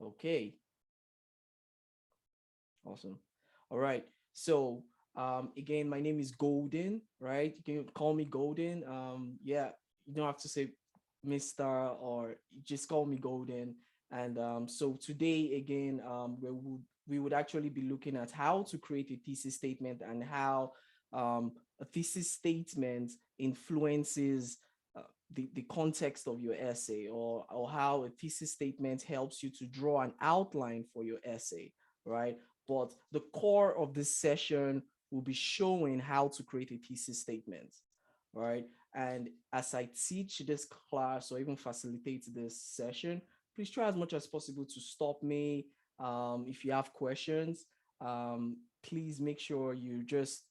Okay, awesome. All right. So again, my name is Golden, right? You can call me Golden. Yeah, you don't have to say Mr. or you just call me Golden. And so today again, we would actually be looking at how to create a thesis statement and how a thesis statement influences the context of your essay, or how a thesis statement helps you to draw an outline for your essay, right? But the core of this session will be showing how to create a thesis statement, right? And as I teach this class or even facilitate this session, please try as much as possible to stop me. If you have questions, please make sure you just,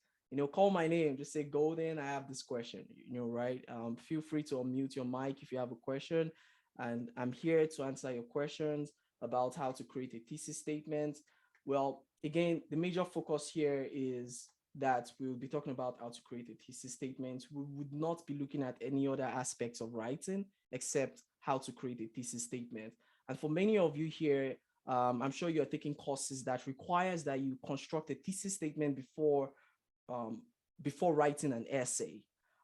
call my name, just say Golden, I have this question, right? Feel free to unmute your mic if you have a question. And I'm here to answer your questions about how to create a thesis statement. Well, again, the major focus here is that we will be talking about how to create a thesis statement. We would not be looking at any other aspects of writing except how to create a thesis statement. And for many of you here, I'm sure you're taking courses that requires that you construct a thesis statement um, before writing an essay,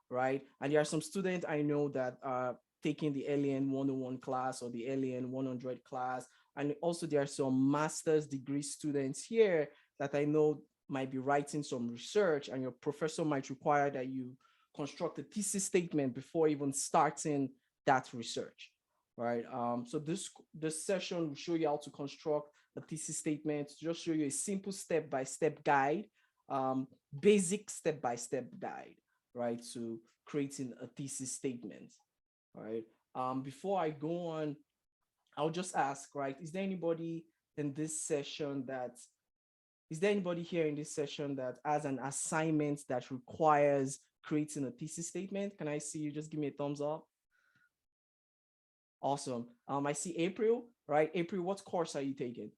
right? And there are some students I know that are taking the LN 101 class or the LN 100 class. And also there are some master's degree students here that I know might be writing some research, and your professor might require that you construct a thesis statement before even starting that research, right? So this session will show you how to construct a thesis statement, just show you a simple step-by-step guide, um, basic step-by-step guide, right, to creating a thesis statement, right? Before I go on, I'll just ask, right, in this session that is there anybody here in this session that has an assignment that requires creating a thesis statement? Can I see you? Just give me a thumbs up. Awesome. I see April, right? April, what course are you taking?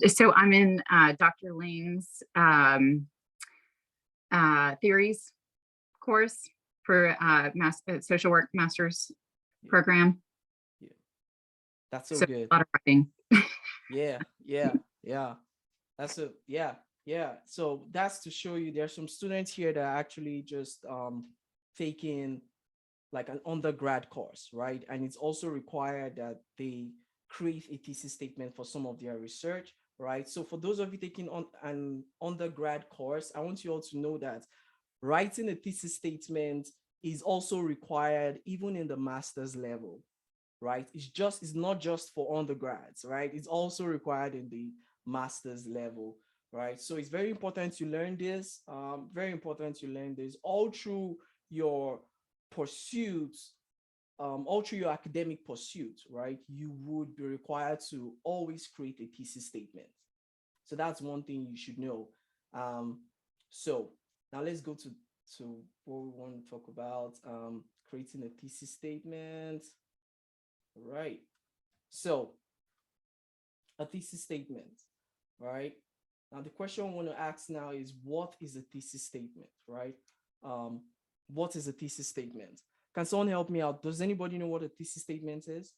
So I'm in Dr. Lane's theories course for social work master's program. Yeah, that's so So good. a lot of writing. Yeah. That's a yeah. So that's to show you there's some students here that are actually just taking like an undergrad course, right? And it's also required that they create a thesis statement for some of their research, right? So for those of you taking on an undergrad course, I want you all to know that writing a thesis statement is also required even in the master's level, right? It's not just for undergrads, right? It's also required in the master's level, right? So it's very important you learn this, very important you learn this all through your pursuits, all through your academic pursuit, right? You would be required to always create a thesis statement. So that's one thing you should know. So now let's go to what we want to talk about, creating a thesis statement. Right. So a thesis statement, right? Now the question I want to ask now is, what is a thesis statement, right? Um, what is a thesis statement? Can someone help me out? Does anybody know what a thesis statement is?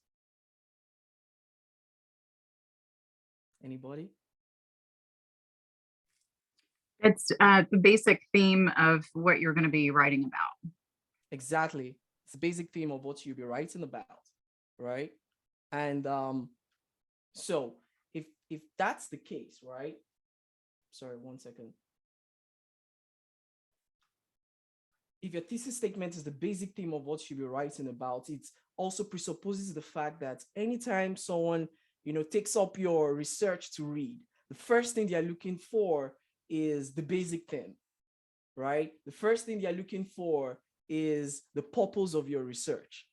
Anybody? It's the basic theme of what you're going to be writing about. Exactly. It's the basic theme of what you'll be writing about, right? And so if that's the case, right? Sorry, 1 second. If your thesis statement is the basic theme of what you'll be writing about, it also presupposes the fact that anytime someone, takes up your research to read, the first thing they're looking for is the basic thing, right? The first thing they're looking for is the purpose of your research,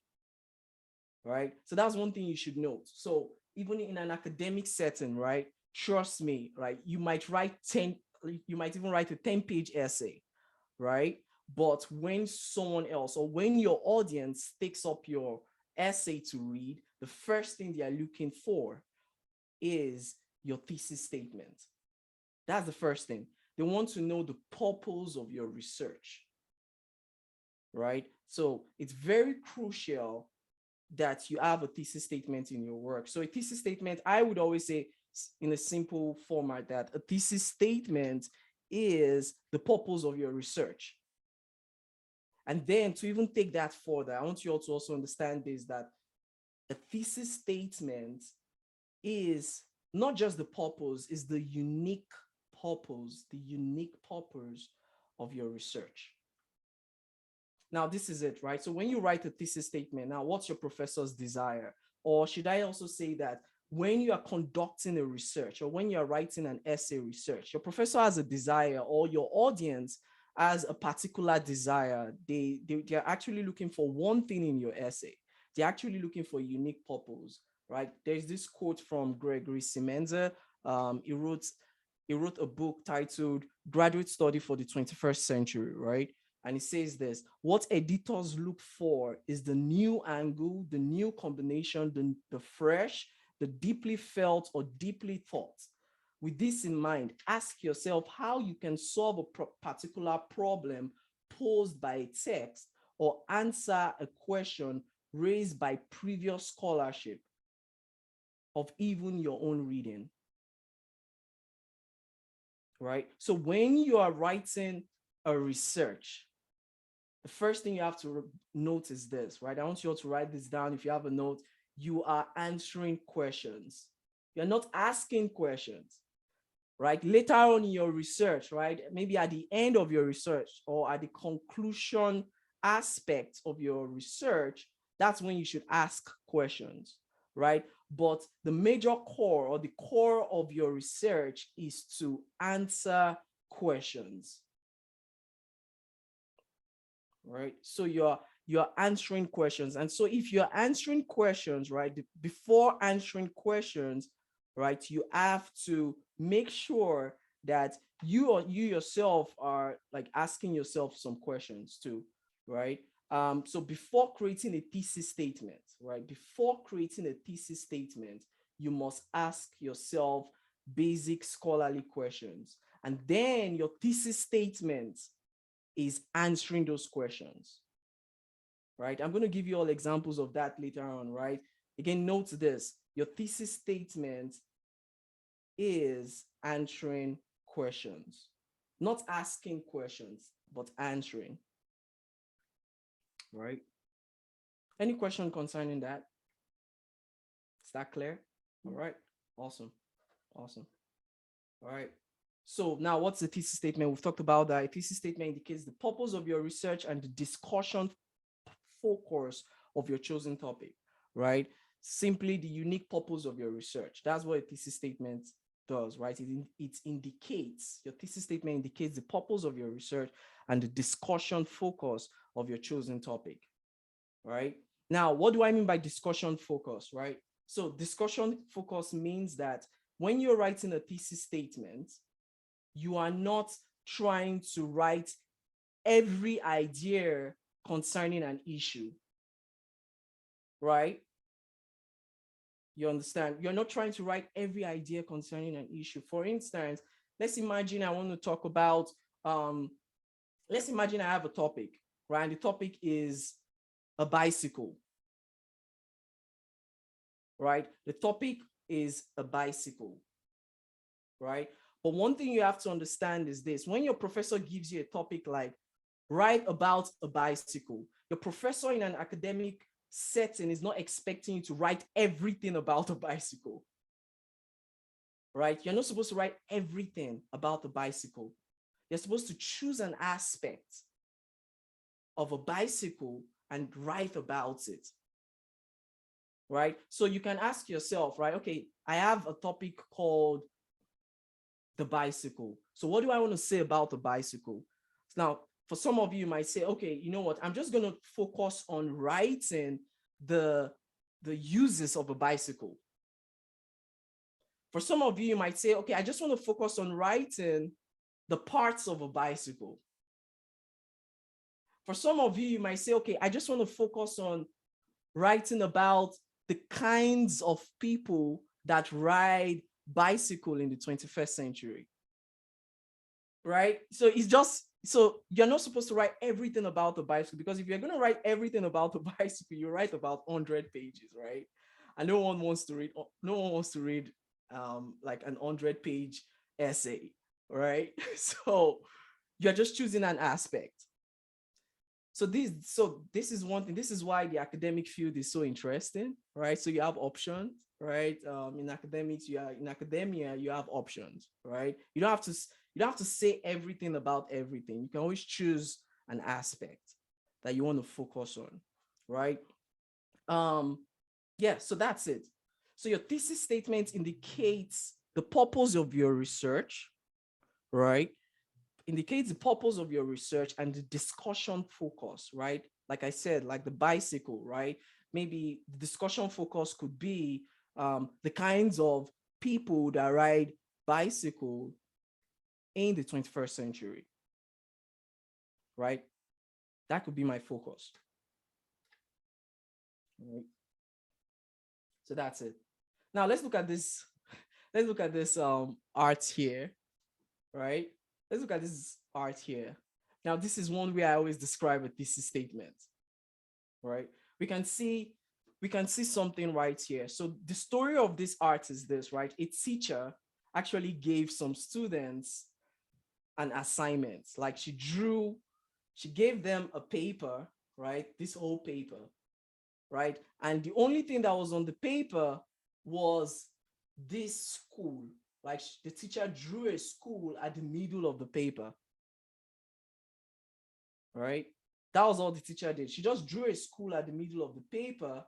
right? So that's one thing you should note. So even in an academic setting, right? Trust me, right? You might even write a 10-page essay, right? But when someone else or when your audience takes up your essay to read, the first thing they are looking for is your thesis statement. That's the first thing. They want to know the purpose of your research, right? So it's very crucial that you have a thesis statement in your work. So a thesis statement, I would always say in a simple format that a thesis statement is the purpose of your research. And then to even take that further, I want you all to also understand this, that a thesis statement is not just the purpose, is the unique purpose of your research. Now, this is it, right? So when you write a thesis statement, now what's your professor's desire? Or should I also say that when you are conducting a research or when you're writing an essay research, your professor has a desire or your audience has a particular desire. They're actually looking for one thing in your essay. They're actually looking for a unique purpose, right? There's this quote from Gregory Semenza. He wrote a book titled Graduate Study for the 21st Century, right? And it says this: what editors look for is the new angle, the new combination, the fresh, the deeply felt or deeply thought. With this in mind, ask yourself how you can solve a particular problem posed by a text or answer a question raised by previous scholarship of even your own reading, right? So when you are writing a research, the first thing you have to note is this, right? I want you all to write this down. If you have a note, you are answering questions. You're not asking questions, right? Later on in your research, right? Maybe at the end of your research or at the conclusion aspect of your research, that's when you should ask questions, right? But the major core or the core of your research is to answer questions, right? So you're answering questions. And so if you're answering questions, right, before answering questions, right, you have to make sure that you yourself are like asking yourself some questions too, right? So before creating a thesis statement, right, before creating a thesis statement, you must ask yourself basic scholarly questions. And then your thesis statement is answering those questions, right? I'm going to give you all examples of that later on, right? Again, note this: your thesis statement is answering questions, not asking questions, but answering, right? Any question concerning that? Is that clear? All right, awesome, awesome. All right. So now what's the thesis statement? We've talked about that. A thesis statement indicates the purpose of your research and the discussion focus of your chosen topic, right? Simply the unique purpose of your research. That's what a thesis statement does, right? It indicates, your thesis statement indicates the purpose of your research and the discussion focus of your chosen topic, right? Now, what do I mean by discussion focus, right? So discussion focus means that when you're writing a thesis statement, you are not trying to write every idea concerning an issue, right? You understand? You're not trying to write every idea concerning an issue. For instance, let's imagine I want to talk about, let's imagine I have a topic, right? And the topic is a bicycle, right? The topic is a bicycle, right? But one thing you have to understand is this: when your professor gives you a topic like write about a bicycle, your professor in an academic setting is not expecting you to write everything about a bicycle, right? You're not supposed to write everything about the bicycle. You're supposed to choose an aspect of a bicycle and write about it, right? So you can ask yourself, right? Okay, I have a topic called the bicycle. So what do I want to say about the bicycle? Now, for some of you, you might say, okay, you know what? I'm just going to focus on writing the uses of a bicycle. For some of you, you might say, okay, I just want to focus on writing the parts of a bicycle. For some of you, you might say, okay, I just want to focus on writing about the kinds of people that ride bicycle in the 21st century. right? So it's just, so you're not supposed to write everything about the bicycle, because if you're going to write everything about the bicycle, you write about 100 pages, right? And no one wants to read like an 100-page essay, right? So you're just choosing an aspect. So this is one thing. This is why the academic field is so interesting, right? So you have options, right? In academics, in academia you have options, right? You don't have to say everything about everything. You can always choose an aspect that you want to focus on, right? Um, yeah, so that's it. So your thesis statement indicates the purpose of your research, right? Indicates the purpose of your research and the discussion focus, right? Like I said, like the bicycle, right? Maybe the discussion focus could be the kinds of people that ride bicycle in the 21st century, right? That could be my focus, right? So that's it. Now let's look at this. Let's look at this art here, right? Let's look at this art here. Now, this is one way I always describe a thesis statement, right? We can see we can see something right here. So the story of this art is this, right? A teacher actually gave some students an assignment. Like she gave them a paper, right? This whole paper, right? And the only thing that was on the paper was this school. Like the teacher drew a school at the middle of the paper, right? That was all the teacher did. She just drew a school at the middle of the paper,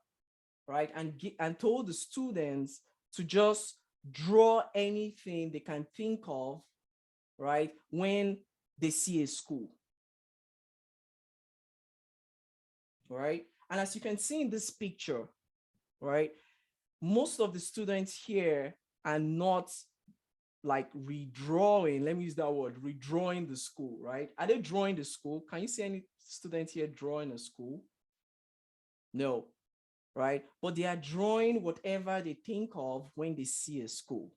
right? And told the students to just draw anything they can think of, right? When they see a school, right? And as you can see in this picture, right? Most of the students here are not like redrawing, let me use that word, redrawing the school, right? Are they drawing the school? Can you see any students here drawing a school? No, right? But they are drawing whatever they think of when they see a school,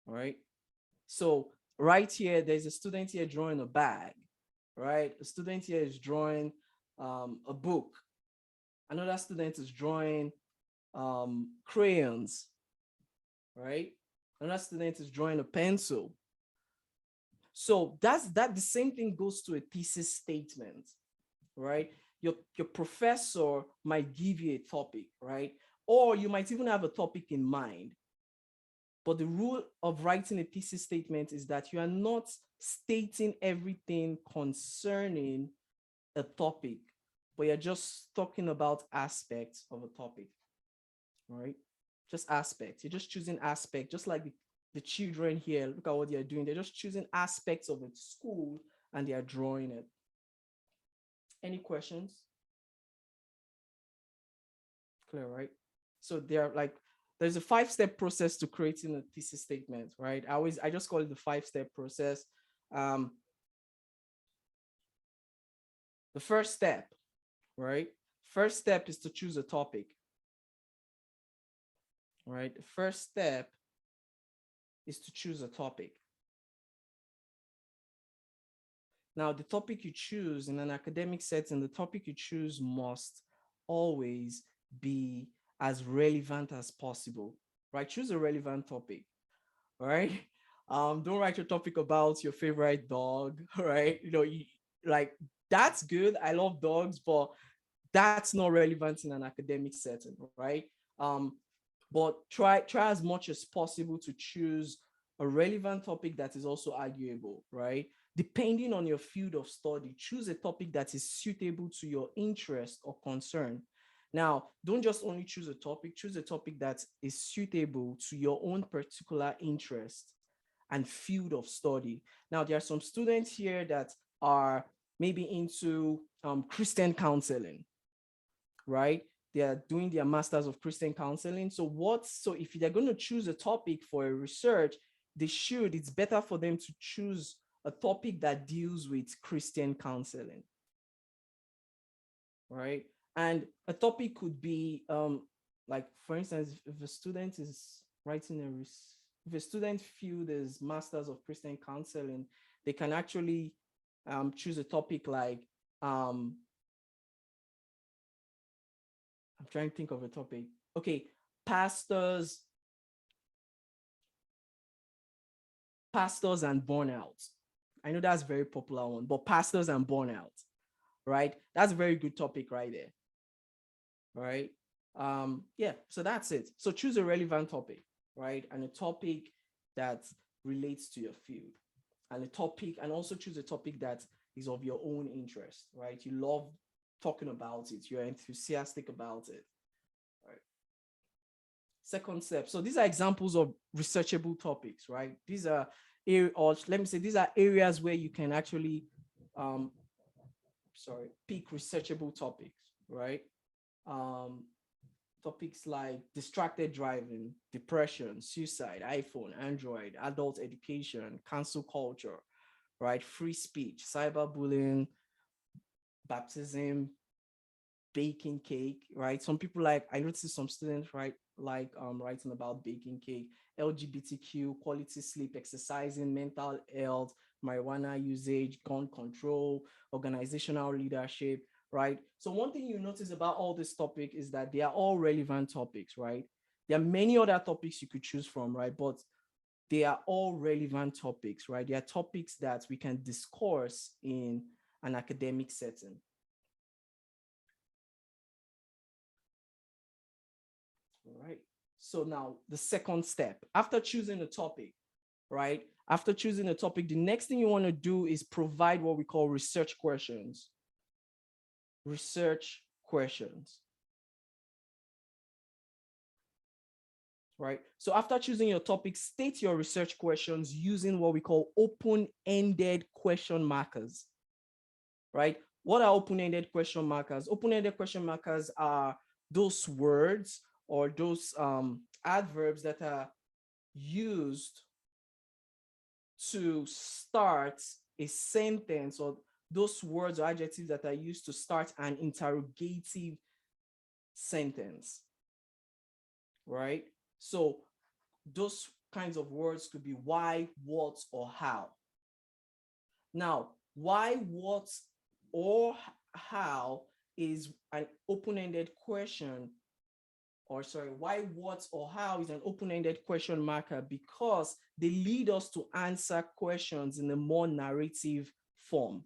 right? So right here, there's a student here drawing a bag, right? A student here is drawing a book. Another student is drawing crayons, right? Another student is drawing a pencil. So that the same thing goes to a thesis statement, right? Your professor might give you a topic, right? Or you might even have a topic in mind. But the rule of writing a thesis statement is that you are not stating everything concerning a topic, but you're just talking about aspects of a topic, right? Just aspects. You're just choosing aspects, just like the children here. Look at what they're doing. They're just choosing aspects of a school and they are drawing it. Any questions? Clear, right? So they're like, there's a 5-step process to creating a thesis statement, right? I just call it the 5-step process. Um, the first step, right? First step is to choose a topic, right? The first step is to choose a topic. Now, the topic you choose in an academic setting, the topic you choose must always be as relevant as possible, right? Choose a relevant topic, right? Don't write your topic about your favorite dog, right? Like that's good. I love dogs, but that's not relevant in an academic setting, right? Um, but try as much as possible to choose a relevant topic that is also arguable, right? Depending on your field of study, choose a topic that is suitable to your interest or concern. Now, don't just only choose a topic that is suitable to your own particular interest and field of study. Now, there are some students here that are maybe into Christian counseling, right? They are doing their masters of Christian counseling. So if they're going to choose a topic for a research, it's better for them to choose a topic that deals with Christian counseling, right? And a topic could be like, for instance, if a student is writing if a student field is Masters of Christian Counseling, they can actually choose a topic like I'm trying to think of a topic. Okay, pastors, pastors and burnout. I know that's a very popular one, but pastors and burnout, right? That's a very good topic right there, right? Yeah, so that's it. So choose a relevant topic, right? And a topic that relates to your field, and a topic, and also choose a topic that is of your own interest, right? You love talking about it, you're enthusiastic about it, right? Second step. So these are examples of researchable topics, right? These are, or let me say, these are areas where you can actually, pick researchable topics, right? Um, Topics like distracted driving, depression, suicide, iPhone, Android, adult education, cancel culture, right? Free speech, cyberbullying, baptism, baking cake, right? Some people like, I noticed some students, right, like writing about baking cake, LGBTQ, quality sleep, exercising, mental health, marijuana usage, gun control, organizational leadership, right? So one thing you notice about all this topic is that they are all relevant topics, right? There are many other topics you could choose from, right? But they are all relevant topics, right? They are topics that we can discourse in an academic setting. All right. So now the second step, after choosing a topic, right? After choosing a topic, the next thing you want to do is provide what we call research questions. Research questions. Right? So after choosing your topic, state your research questions using what we call open-ended question markers. Right? What are open-ended question markers? Open-ended question markers are those words or those adverbs that are used to start a sentence, or those words or adjectives that are used to start an interrogative sentence, right? So those kinds of words could be why, what, or how. Now, why, what, or how is an open-ended question, or sorry, why, what, or how is an open-ended question marker because they lead us to answer questions in a more narrative form,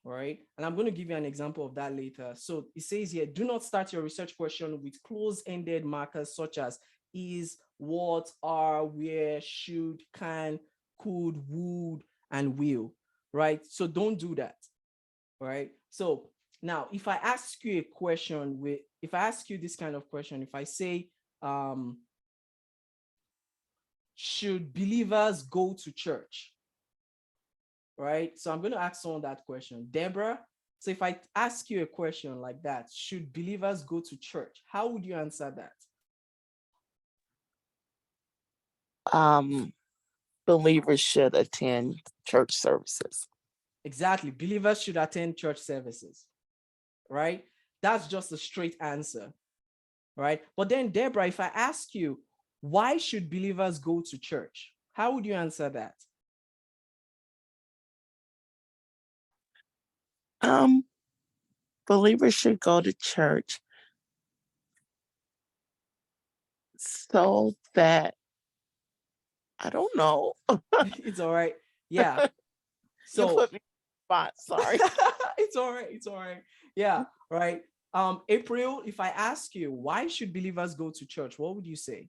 right? And I'm going to give you an example of that later. So it says here, do not start your research question with close-ended markers such as is, what, are, where, should, can, could, would, and will, right? So don't do that, right? So now, if I ask you a question if I ask you this kind of question, if I say, should believers go to church? Right? So I'm going to ask someone that question. Deborah, so if I ask you a question like that, should believers go to church? How would you answer that? Um, Believers should attend church services. Exactly. Believers should attend church services, right? That's just a straight answer, right? But then, Deborah, if I ask you, why should believers go to church? How would you answer that? Um, Believers should go to church so that I don't know. It's all right. Yeah. You So put me on the spot, sorry. it's all right. It's all right. Yeah. Right. April, if I ask you, why should believers go to church? What would you say?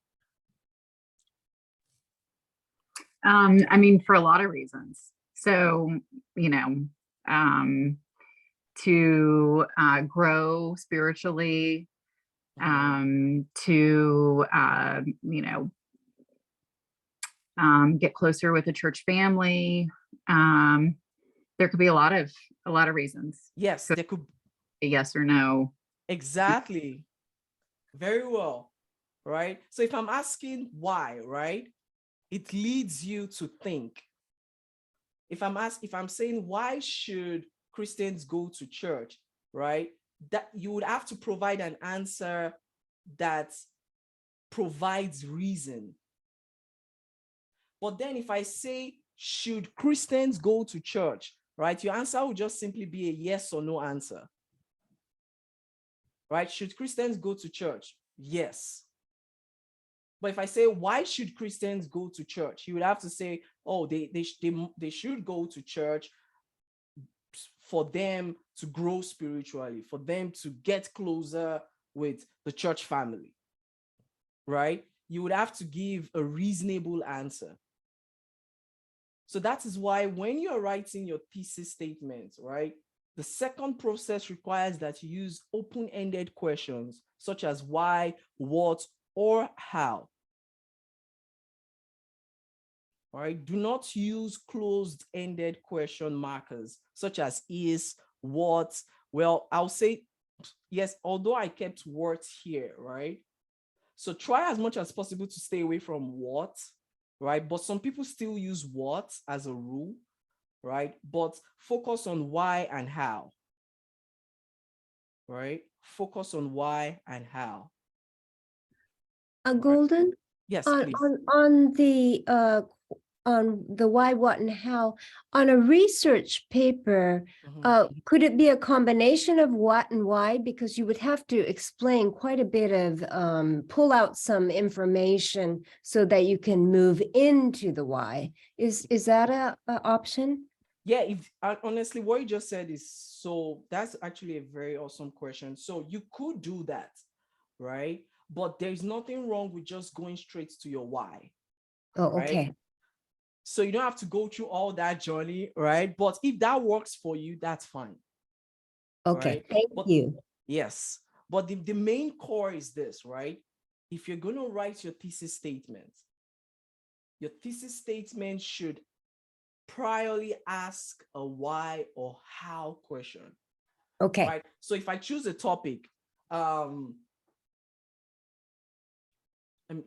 I mean, for a lot of reasons. So, you know, um, to grow spiritually, to, get closer with the church family. There could be a lot of reasons. Yes, Could there could. be yes or no. Exactly. Very well. Right. So if I'm asking why, right, it leads you to think. If I'm saying why should Christians go to church, right, that you would have to provide an answer that provides reason, But then if I say, should Christians go to church, right? Your answer will just simply be a yes or no answer, right? Should Christians go to church? Yes. But if I say, why should Christians go to church? You would have to say, oh, they should go to church for them to grow spiritually, for them to get closer with the church family, right? You would have to give a reasonable answer. So that is why when you're writing your thesis statement, right, the second process requires that you use open-ended questions such as why, what, or how. All right, do not use closed-ended question markers such as is, what. Well, I'll say yes, although I kept what here, right? So try as much as possible to stay away from what, right? But some people still use what as a rule, right? But focus on why and how, right? Focus on why and how. Right? Golden, Yes, on please. on the why, what, and how, on a research paper, Mhm. could it be a combination of what and why? Because you would have to explain quite a bit of, pull out some information so that you can move into the why. Is that a option? Yeah, if honestly, what you just said is so that's actually a very awesome question. So you could do that, right? But there's nothing wrong with just going straight to your why, Oh, right? okay. So you don't have to go through all that journey, right? But if that works for you, that's fine. Okay, Right? thank But you. yes, but the main core is this, right? If you're going to write your thesis statement should priorly ask a why or how question, Okay, right? So if I choose a topic, let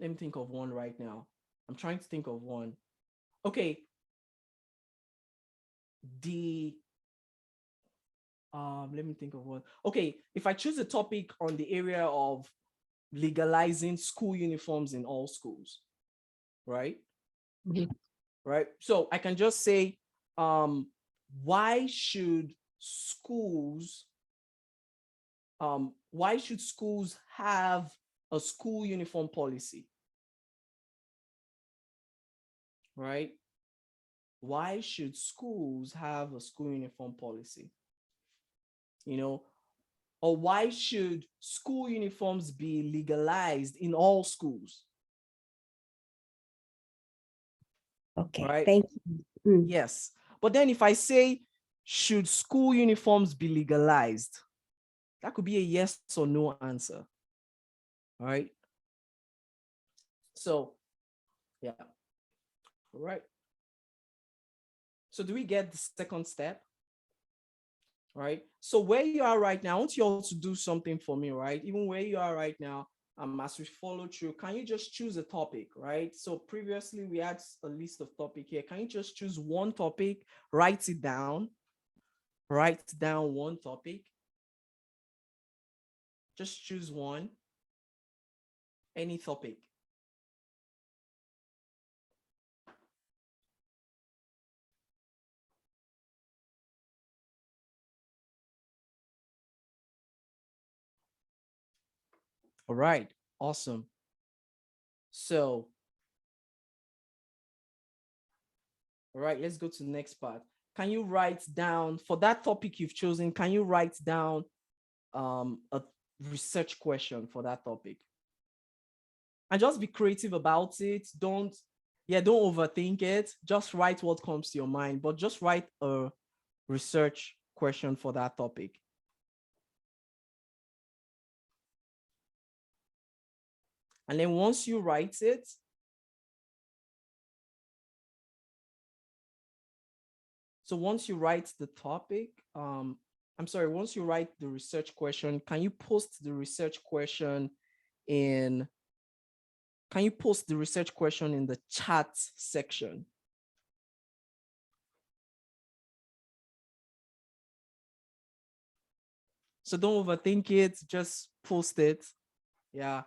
me think of one right now. I'm trying to think of one. Okay, the let me think of one. Okay, if I choose a topic on the area of legalizing school uniforms in all schools, right? Mhm. Right. So I can just say, why should schools, have a school uniform policy? Right? Why should schools have a school uniform policy? You know, or why should school uniforms be legalized in all schools? Okay, Right? thank you. Mm. Yes. But then if I say, should school uniforms be legalized? That could be a yes or no answer. All right. So, yeah. All right. So do we get the second step? Right. So where you are right now, I want you all to do something for me, right? Even where you are right now, as we follow through, can you just choose a topic, right? So previously we had a list of topic here. Can you just choose one topic, write it down, write down one topic? Just choose one, any topic. All right, awesome. So, all right, let's go to the next part. Can you write down, for that topic you've chosen, can you write down a research question for that topic? And just be creative about it. Don't overthink it. Just write what comes to your mind, but just write a research question for that topic. And then once you write it, so once you write the topic, once you write the research question, can you post the research question in the chat section? So don't overthink it, just post it. Yeah.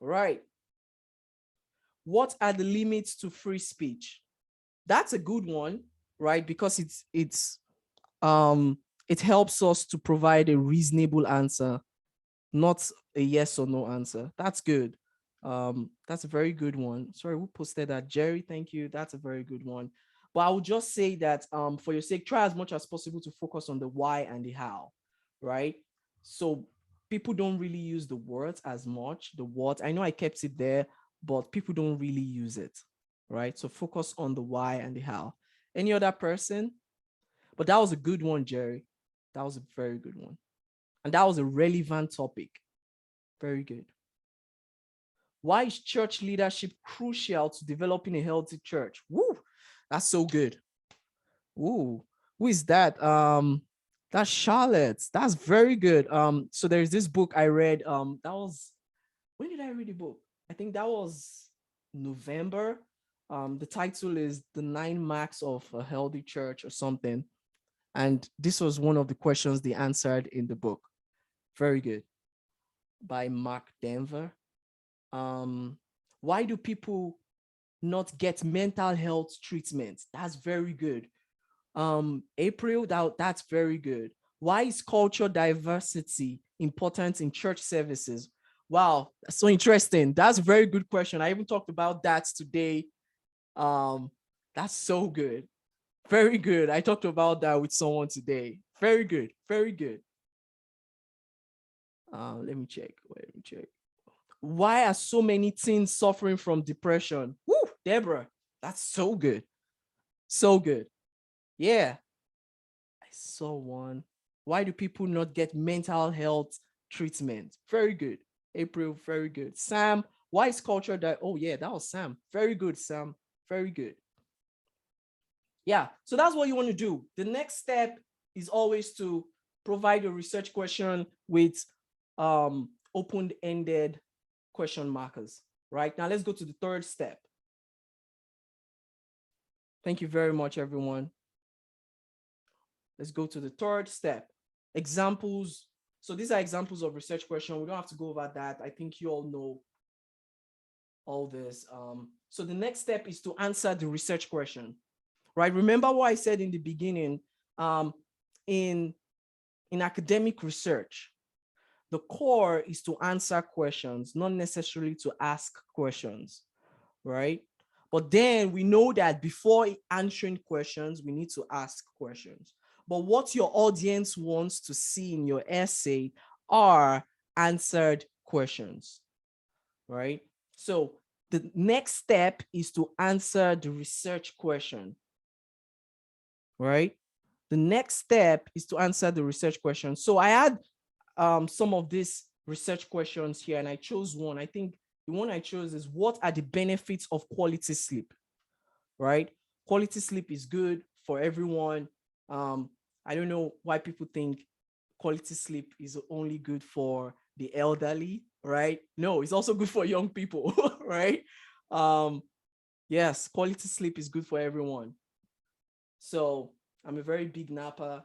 Right. What are the limits to free speech? That's a good one, right? Because it helps us to provide a reasonable answer, not a yes or no answer. That's good. That's a very good one. Sorry, who posted that? Jerry, thank you. That's a very good one. But I would just say that for your sake, try as much as possible to focus on the why and the how, right? So people don't really use the words as much, the what. I know I kept it there, but people don't really use it, right? So focus on the why and the how. Any other person? But that was a good one, Jerry. That was a very good one. And that was a relevant topic. Very good. Why is church leadership crucial to developing a healthy church? Woo, that's so good. Woo, who is that? That's Charlotte. That's very good. So there's this book I read. That was, when did I read the book? I think that was November. The title is The 9 Marks of a Healthy Church or something. And this was one of the questions they answered in the book. Very good. By Mark Denver. Why do people not get mental health treatment? That's very good. April, that's very good. Why is cultural diversity important in church services? Wow, that's so interesting. That's a very good question. I even talked about that today. That's so good. Very good. I talked about that with someone today. Very good. Very good. Let me check. Wait, let me check. Why are so many teens suffering from depression? Woo, Deborah, that's so good. So good. Yeah, I saw one. Why do people not get mental health treatment? Very good. April, very good. Sam, why is culture that? Oh, yeah, that was Sam. Very good, Sam. Very good. Yeah, so that's what you want to do. The next step is always to provide a research question with open-ended question markers, right? Now let's go to the third step. Thank you very much, everyone. Let's go to the third step. Examples. So these are examples of research questions. We don't have to go over that. I think you all know all this. So the next step is to answer the research question, right? Remember what I said in the beginning, in academic research, the core is to answer questions, not necessarily to ask questions, right? But then we know that before answering questions, we need to ask questions. But what your audience wants to see in your essay are answered questions, right? So the next step is to answer the research question, right? The next step is to answer the research question. So I had some of these research questions here, and I chose one. I think the one I chose is, what are the benefits of quality sleep, right? Quality sleep is good for everyone. I don't know why people think quality sleep is only good for the elderly, right? No, it's also good for young people, right? Yes, quality sleep is good for everyone. So I'm a very big napper.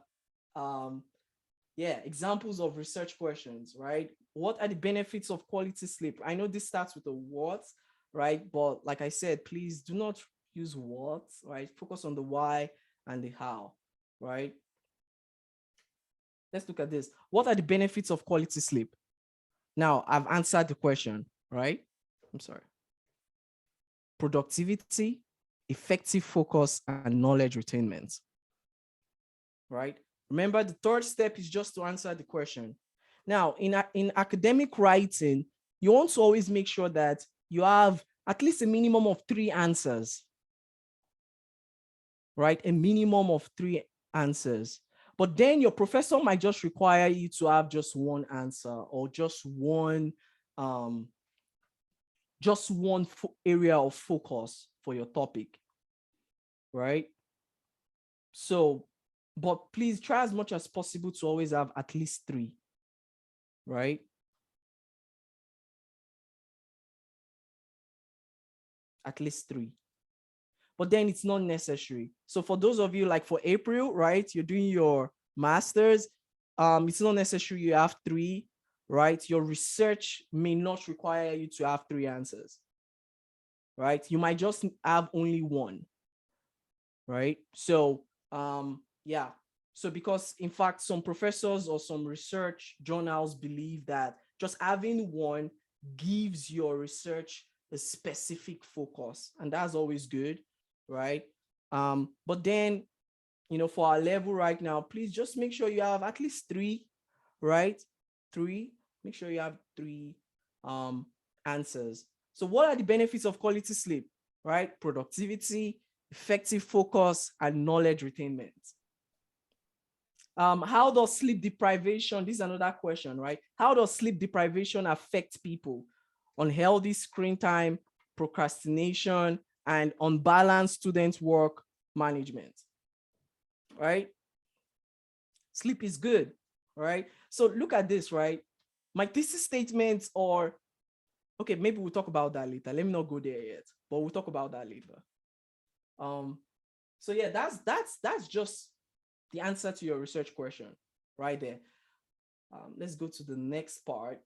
Yeah, examples of research questions, right? What are the benefits of quality sleep? I know this starts with a what, right? But like I said, please do not use what, right? Focus on the why and the how, right? Let's look at this. What are the benefits of quality sleep? Now, I've answered the question, right? I'm sorry. Productivity, effective focus, and knowledge retainment, right? Remember, the third step is just to answer the question. Now, in academic writing, you want to always make sure that you have at least a minimum of 3 answers, right? A minimum of 3 answers. But then your professor might just require you to have just one answer, or just one area of focus for your topic, right? So, but please try as much as possible to always have at least 3, right? At least 3. But then it's not necessary. So for those of you, like for April, right, you're doing your master's, it's not necessary you have 3, right, your research may not require you to have 3 answers, right? You might just have only one, right? So, yeah. So because in fact, some professors or some research journals believe that just having one gives your research a specific focus, and that's always good, right? But then, for our level right now, please just make sure you have at least 3, right? 3, make sure you have 3 answers. So what are the benefits of quality sleep, right? Productivity, effective focus, and knowledge retainment. How does sleep deprivation, this is another question, right? How does sleep deprivation affect people? Unhealthy screen time, procrastination, and unbalanced student work management, right? Sleep is good, right? So look at this, right? My thesis statements are, okay, maybe we'll talk about that later. Let me not go there yet, but we'll talk about that later. So yeah, that's just the answer to your research question right there. Let's go to the next part.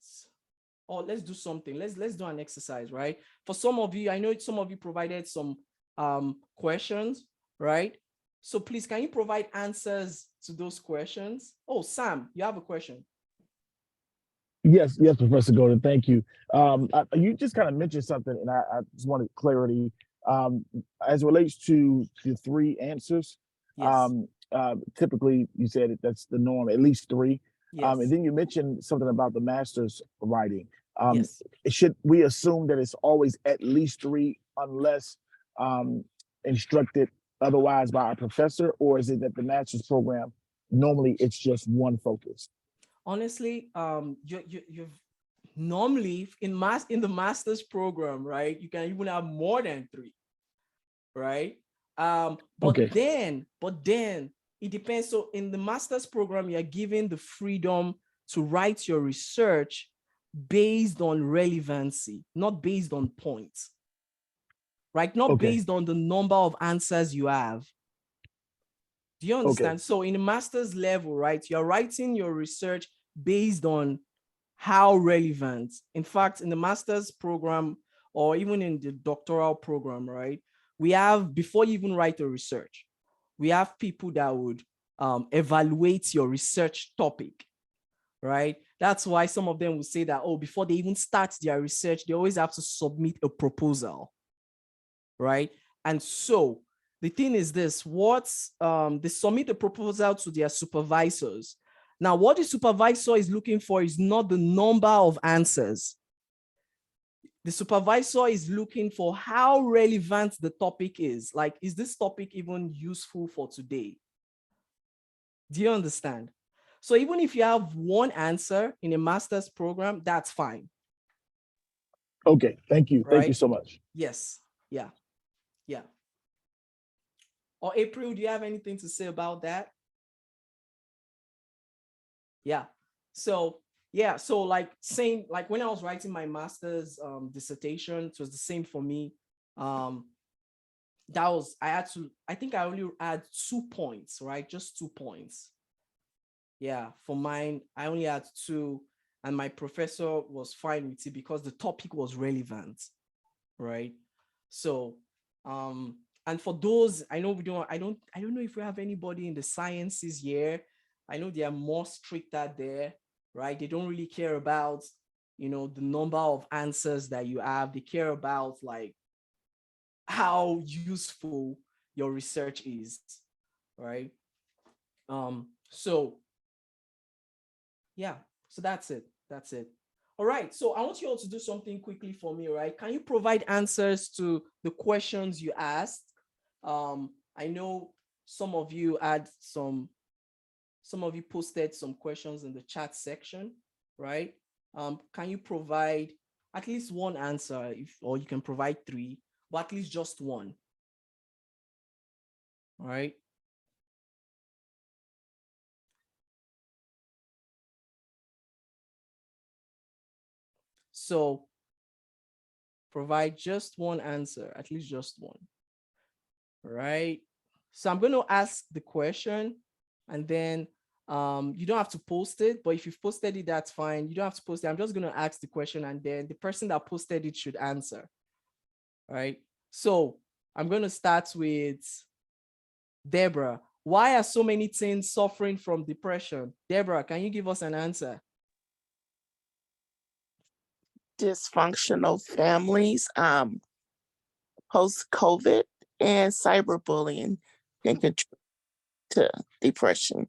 Or let's do something. Let's do an exercise, right? For some of you, I know some of you provided some questions, right? So please, can you provide answers to those questions? Oh, Sam, you have a question. Yes, Professor Golden, thank you. You just kind of mentioned something, and I just wanted clarity. As it relates to the 3 answers, Yes. typically you said that's the norm, at least 3. Yes. And then you mentioned something about the master's writing. Yes. Should we assume that it's always at least 3 unless instructed otherwise by a professor, or is it that the master's program normally it's just one focus? Honestly, you've normally in the master's program, right? You can even have more than 3, right? But Okay. then it depends. So in the master's program, you're given the freedom to write your research based on relevancy, not based on points, right? Not Okay. based on the number of answers you have. Do you understand? Okay. So in the master's level, right, you're writing your research based on how relevant. In fact, in the master's program or even in the doctoral program, right, we have, before you even write a research, we have people that would evaluate your research topic, right? That's why some of them will say that, oh, before they even start their research, they always have to submit a proposal, right? And so the thing is this, they submit a proposal to their supervisors. Now, what the supervisor is looking for is not the number of answers. The supervisor is looking for how relevant the topic is. Like, is this topic even useful for today? Do you understand? So even if you have one answer in a master's program, that's fine. Okay, thank you. Right? Thank you so much. Yes, yeah. Or April, do you have anything to say about that? Yeah. So like same, like when I was writing my master's dissertation, it was the same for me. I think I only had 2 points, right? Just 2 points. Yeah, for mine, I only had 2, and my professor was fine with it because the topic was relevant, right? So, and for those, I know I don't know if we have anybody in the sciences here. I know they are more stricter there, right? They don't really care about, the number of answers that you have. They care about like how useful your research is, right? So yeah, so that's it. All right, so I want you all to do something quickly for me, right? Can you provide answers to the questions you asked? I know some of you posted some questions in the chat section, right? Can you provide at least one answer, or you can provide 3, but at least just one? All right. So provide just one answer, at least just one. All right. So I'm going to ask the question, and then You don't have to post it, but if you've posted it, that's fine. You don't have to post it. I'm just going to ask the question, and then the person that posted it should answer. All right. So I'm going to start with Deborah. Why are so many teens suffering from depression? Deborah, can you give us an answer? Dysfunctional families, post-COVID, and cyberbullying can contribute to depression.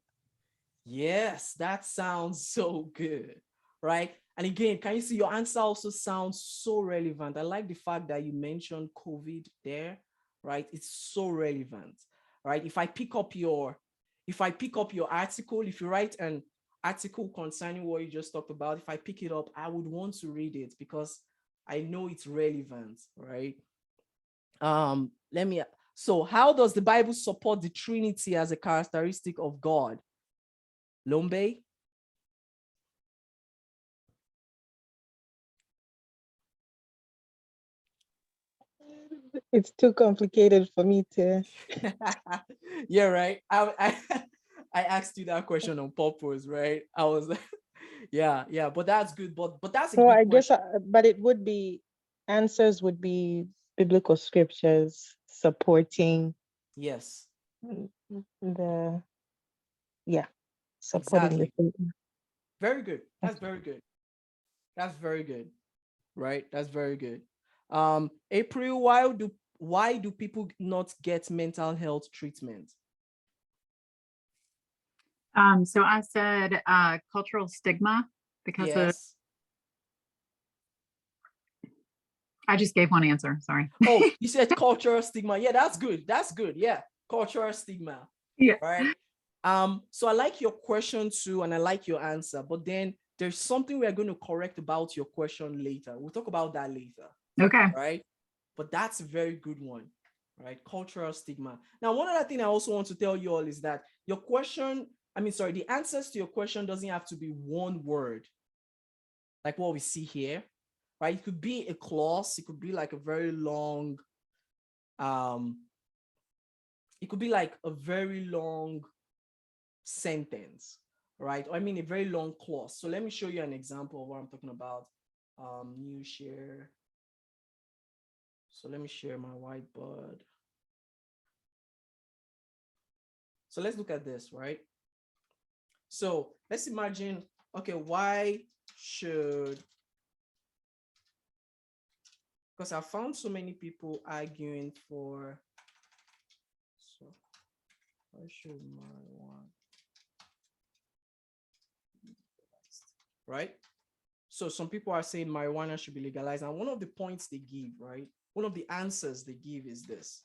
Yes, that sounds so good, right? And again, can you see your answer also sounds so relevant? I like the fact that you mentioned COVID there, right? It's so relevant, right? If I pick up your article, if you write an article concerning what you just talked about, if I pick it up, I would want to read it because I know it's relevant, right? So how does the Bible support the Trinity as a characteristic of God? Lombe? It's too complicated for me to. Yeah, right. I asked you that question on purpose, right? I was yeah, but that's good. But that's a Well, good I guess, question. but it would be, answers would be biblical scriptures supporting Yes, the, yeah, supporting the exactly. statement. Very good. That's very good. That's very good. Right? That's very good. April, why do people not get mental health treatment? So I said cultural stigma because of, Yes. I just gave one answer. Sorry. Oh, you said cultural stigma. Yeah, that's good. That's good. Yeah, cultural stigma. Yeah. Right. So I like your question too, and I like your answer, but then there's something we are going to correct about your question later. We'll talk about that later. Okay. Right. But that's a very good one. Right. Cultural stigma. Now, one other thing I also want to tell you all is that your question, the answers to your question doesn't have to be one word, like what we see here. Right. It could be a clause. It could be like a very long, it could be like a very long sentence, right? Or a very long clause. So let me show you an example of what I'm talking about. New share. So let me share my whiteboard. So let's look at this, right? So let's imagine, okay, why should, because I found so many people arguing for, so why should marijuana, right? So some people are saying marijuana should be legalized. And one of the points they give, right? One of the answers they give is this.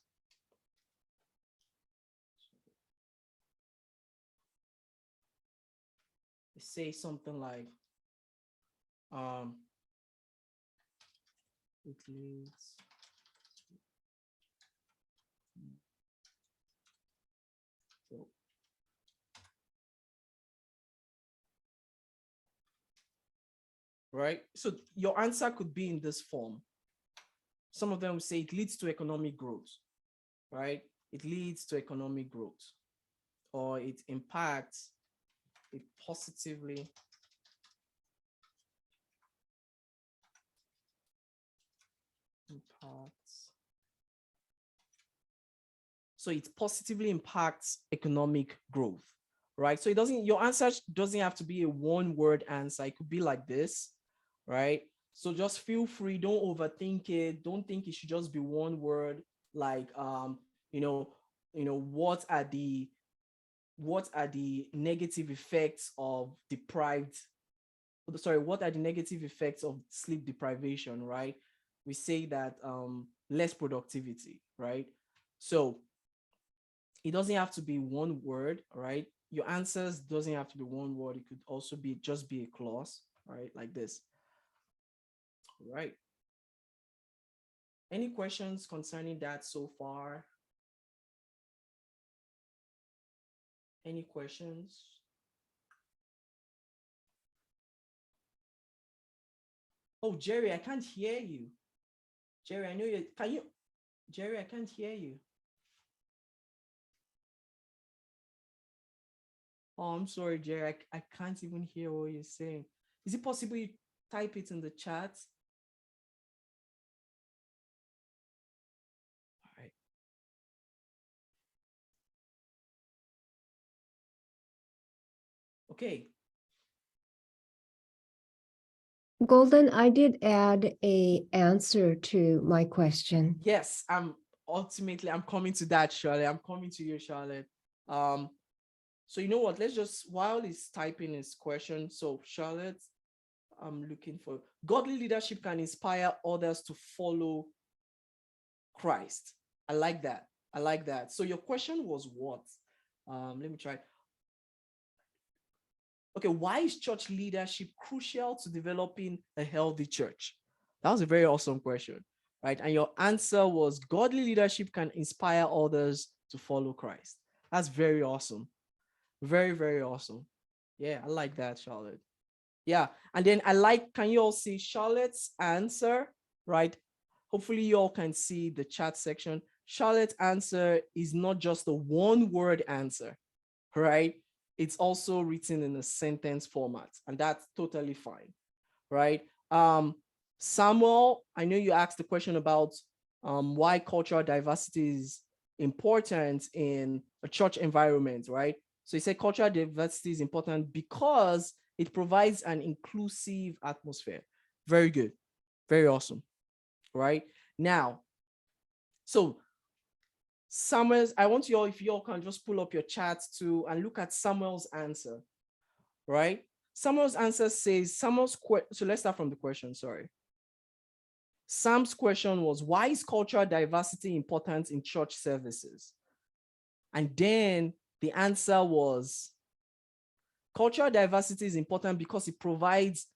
They say something like, it leads, so, right? So your answer could be in this form. Some of them will say it leads to economic growth, right? It leads to economic growth, or it impacts, it positively impacts. So it positively impacts economic growth, right? So your answer doesn't have to be a one word answer. It could be like this, right? So just feel free, don't overthink it. Don't think it should just be one word, like, what are the negative effects of what are the negative effects of sleep deprivation, right? We say that less productivity, right? So it doesn't have to be one word, right? Your answers doesn't have to be one word. It could also be just be a clause, right? Like this, right? Any questions concerning that so far? Any questions? Oh, Jerry, I can't hear you. Jerry, I know you. Jerry, I can't hear you. Oh, I'm sorry, Jerry. I can't even hear what you're saying. Is it possible you type it in the chat? All right. Okay. Golden, I did add a answer to my question. Yes, I'm coming to that, Charlotte. I'm coming to you, Charlotte. So you know what? Let's just, while he's typing his question. So Charlotte, I'm looking for godly leadership can inspire others to follow Christ. I like that. I like that. So your question was what? Let me try. Okay, why is church leadership crucial to developing a healthy church? That was a very awesome question, right? And your answer was godly leadership can inspire others to follow Christ. That's very awesome. Very, very awesome. Yeah, I like that, Charlotte. Yeah, and then I like, can you all see Charlotte's answer, right? Hopefully you all can see the chat section. Charlotte's answer is not just a one-word answer, right? It's also written in a sentence format, and that's totally fine, right? Samuel, I know you asked the question about why cultural diversity is important in a church environment, right? So he said cultural diversity is important because it provides an inclusive atmosphere. Very good. Very awesome, right? Now, so Samuel's, I want you all, if you all can just pull up your chats too and look at Samuel's answer, right? Samuel's answer says, so let's start from the question, sorry. Sam's question was, why is cultural diversity important in church services? And then the answer was, cultural diversity is important because it provides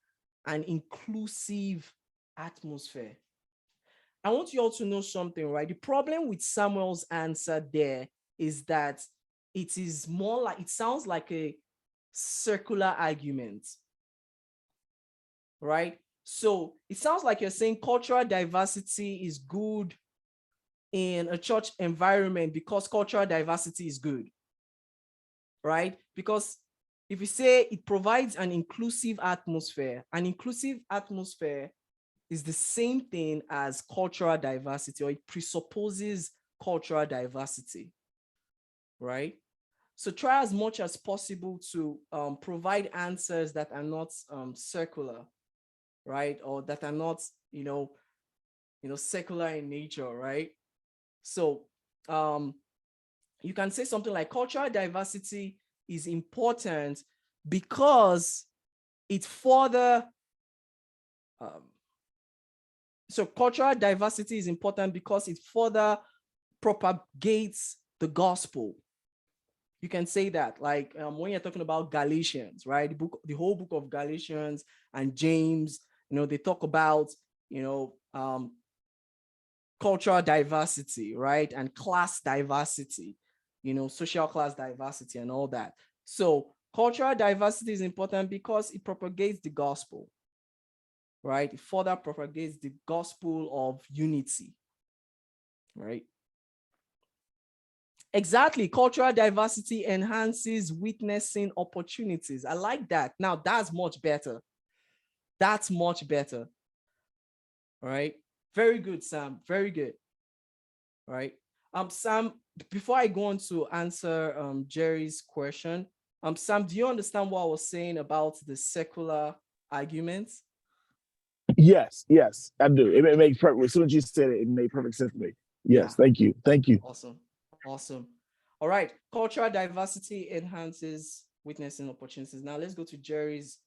an inclusive atmosphere. I want you all to know something, right? The problem with Samuel's answer there is that it is more like, it sounds like a circular argument, right? So it sounds like you're saying cultural diversity is good in a church environment because cultural diversity is good, right? Because if you say it provides an inclusive atmosphere is the same thing as cultural diversity, or it presupposes cultural diversity, right? So try as much as possible to provide answers that are not circular, right? Or that are not, secular in nature, right? So you can say something like cultural diversity is important because it further, so cultural diversity is important because it further propagates the gospel. You can say that, like when you're talking about Galatians, right? The whole book of Galatians and James, they talk about, cultural diversity, right? And class diversity, social class diversity and all that. So cultural diversity is important because it propagates the gospel, right? It further propagates the gospel of unity, right? Exactly. Cultural diversity enhances witnessing opportunities. I like that. Now that's much better. That's much better. All right. Very good, Sam. Very good. All right. Sam, before I go on to answer Jerry's question, Sam, do you understand what I was saying about the secular arguments? Yes, I do. It makes perfect. As soon as you said it, it made perfect sense to me. Yes, Yeah. Thank you. Awesome. All right. Cultural diversity enhances witnessing opportunities. Now let's go to Jerry's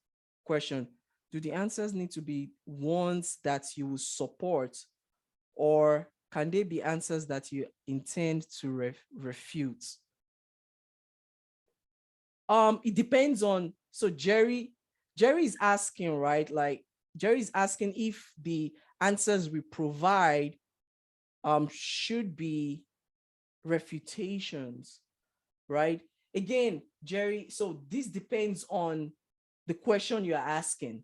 question. Do the answers need to be ones that you will support, or can they be answers that you intend to refute? It depends on, so Jerry is asking, right? Like Jerry's asking if the answers we provide should be refutations, right? Again, Jerry, so this depends on the question you're asking,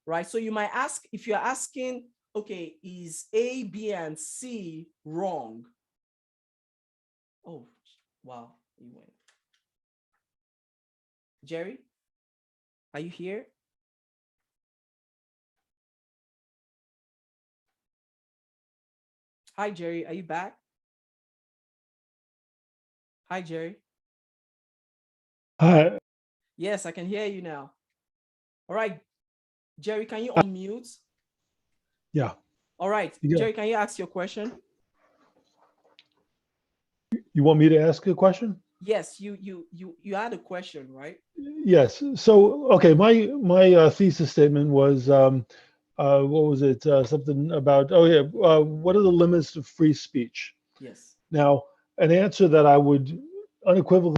right? So you might ask, if you're asking, okay, is A, B, and C wrong? Oh, wow, he went. Jerry, are you here? Hi, Jerry, are you back? Hi, Jerry. Hi. Yes, I can hear you now. All right, Jerry, can you unmute? Yeah. All right, Yeah. Jerry, can you ask your question? You want me to ask a question? Yes, you had a question, right? Yes. So, okay, my thesis statement was what was it? Something about, oh yeah, what are the limits of free speech? Yes. Now, an answer that I would unequivocally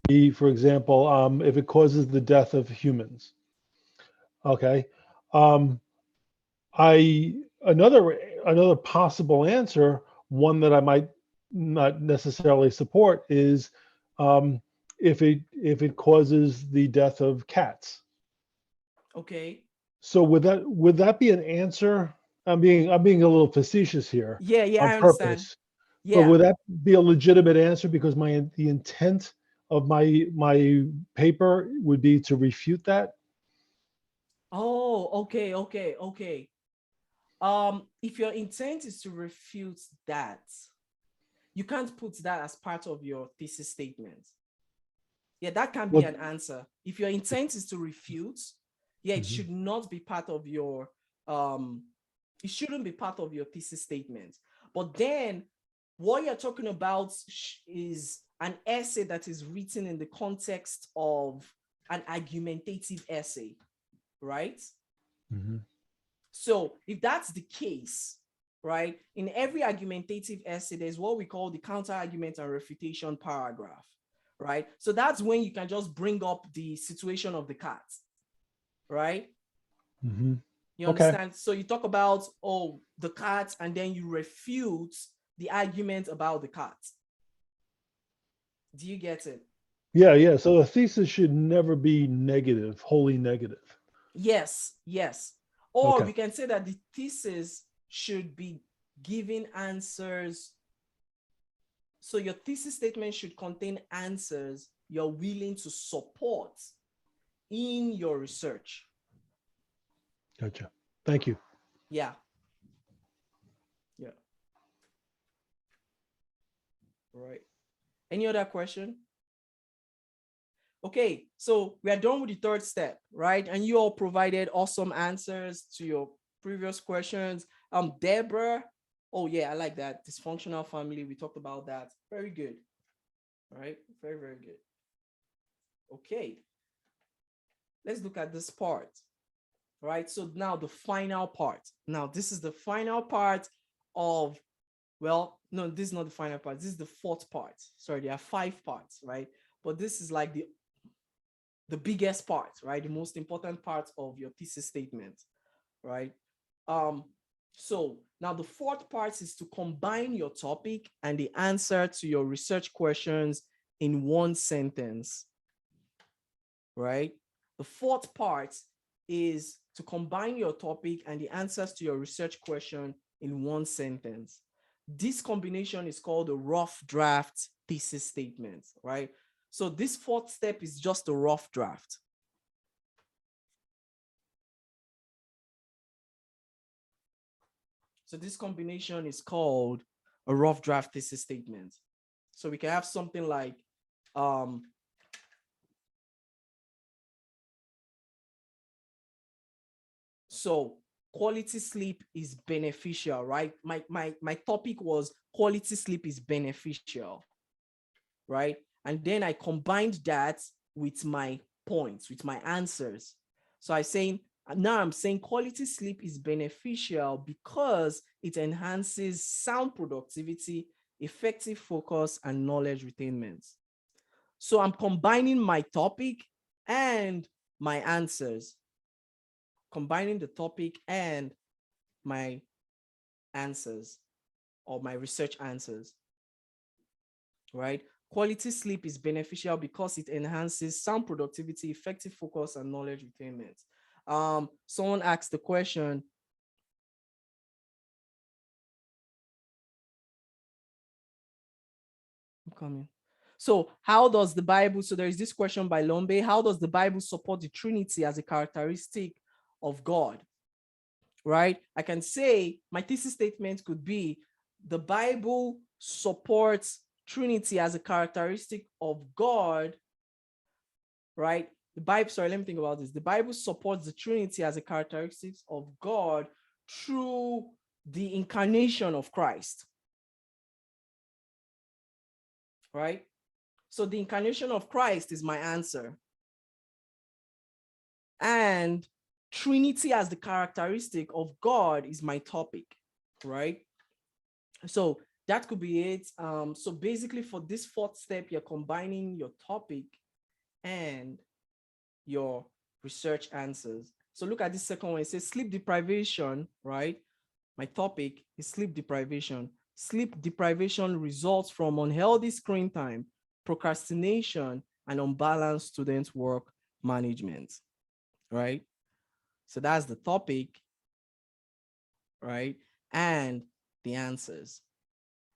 be, for example, if it causes the death of humans. Okay. Um, I another possible answer, one that I might not necessarily support, is if it causes the death of cats. Okay. So would that be an answer? I'm being a little facetious here Yeah, on I understand. purpose, but Yeah. would that be a legitimate answer? Because the intent of my paper would be to refute that. Oh, okay. If your intent is to refute that, you can't put that as part of your thesis statement. Yeah, that can be Well, an answer. If your intent is to refute, yeah, it mhm. should not be part of your it shouldn't be part of your thesis statement. But then what you're talking about is an essay that is written in the context of an argumentative essay, right? Mhm. So if that's the case, right, in every argumentative essay, there's what we call the counter argument and refutation paragraph, right? So that's when you can just bring up the situation of the cat, right? Mhm. You Okay. understand? So you talk about, oh, the cat, and then you refute the argument about the cat. Do you get it? Yeah. So a thesis should never be negative, wholly negative. Yes. Or Okay. we can say that the thesis should be giving answers. So your thesis statement should contain answers you're willing to support in your research. Gotcha. Thank you. Yeah. All right. Any other question? Okay, so we are done with the third step, right? And you all provided awesome answers to your previous questions. Deborah, oh yeah, I like that. Dysfunctional family, we talked about that. Very good. All right, very good. Okay, let's look at this part. Right, so now the final part. Now this is the final part of, well, no, this is not the final part. This is the fourth part. Sorry, there are 5 parts, right? But this is like the biggest part, right? The most important part of your thesis statement, right? So now the fourth part is to combine your topic and the answer to your research questions in one sentence, right? The fourth part is to combine your topic and the answers to your research question in one sentence. This combination is called a rough draft thesis statement, right? So this fourth step is just a rough draft. So this combination is called a rough draft thesis statement. So we can have something like, so quality sleep is beneficial, right? My topic was quality sleep is beneficial, right? And then I combined that with my points, with my answers. So now I'm saying quality sleep is beneficial because it enhances sound productivity, effective focus, and knowledge retainment. So I'm combining my topic and my answers, combining the topic and my answers or my research answers, right? Quality sleep is beneficial because it enhances sound productivity, effective focus, and knowledge retainment. Someone asked the question, I'm coming. So how does the Bible, so there is this question by Lombe, how does the Bible support the Trinity as a characteristic of God? Right? I can say my thesis statement could be the Bible supports Trinity as a characteristic of God, right? The Bible, sorry, let me think about this. The Bible supports the Trinity as a characteristic of God through the incarnation of Christ, right? So the incarnation of Christ is my answer. And Trinity as the characteristic of God is my topic, right? So that could be it. So basically for this fourth step, you're combining your topic and your research answers. So look at this second one. It says sleep deprivation, right? My topic is sleep deprivation. Sleep deprivation results from unhealthy screen time, procrastination, and unbalanced student work management, right? So that's the topic, right? And the answers,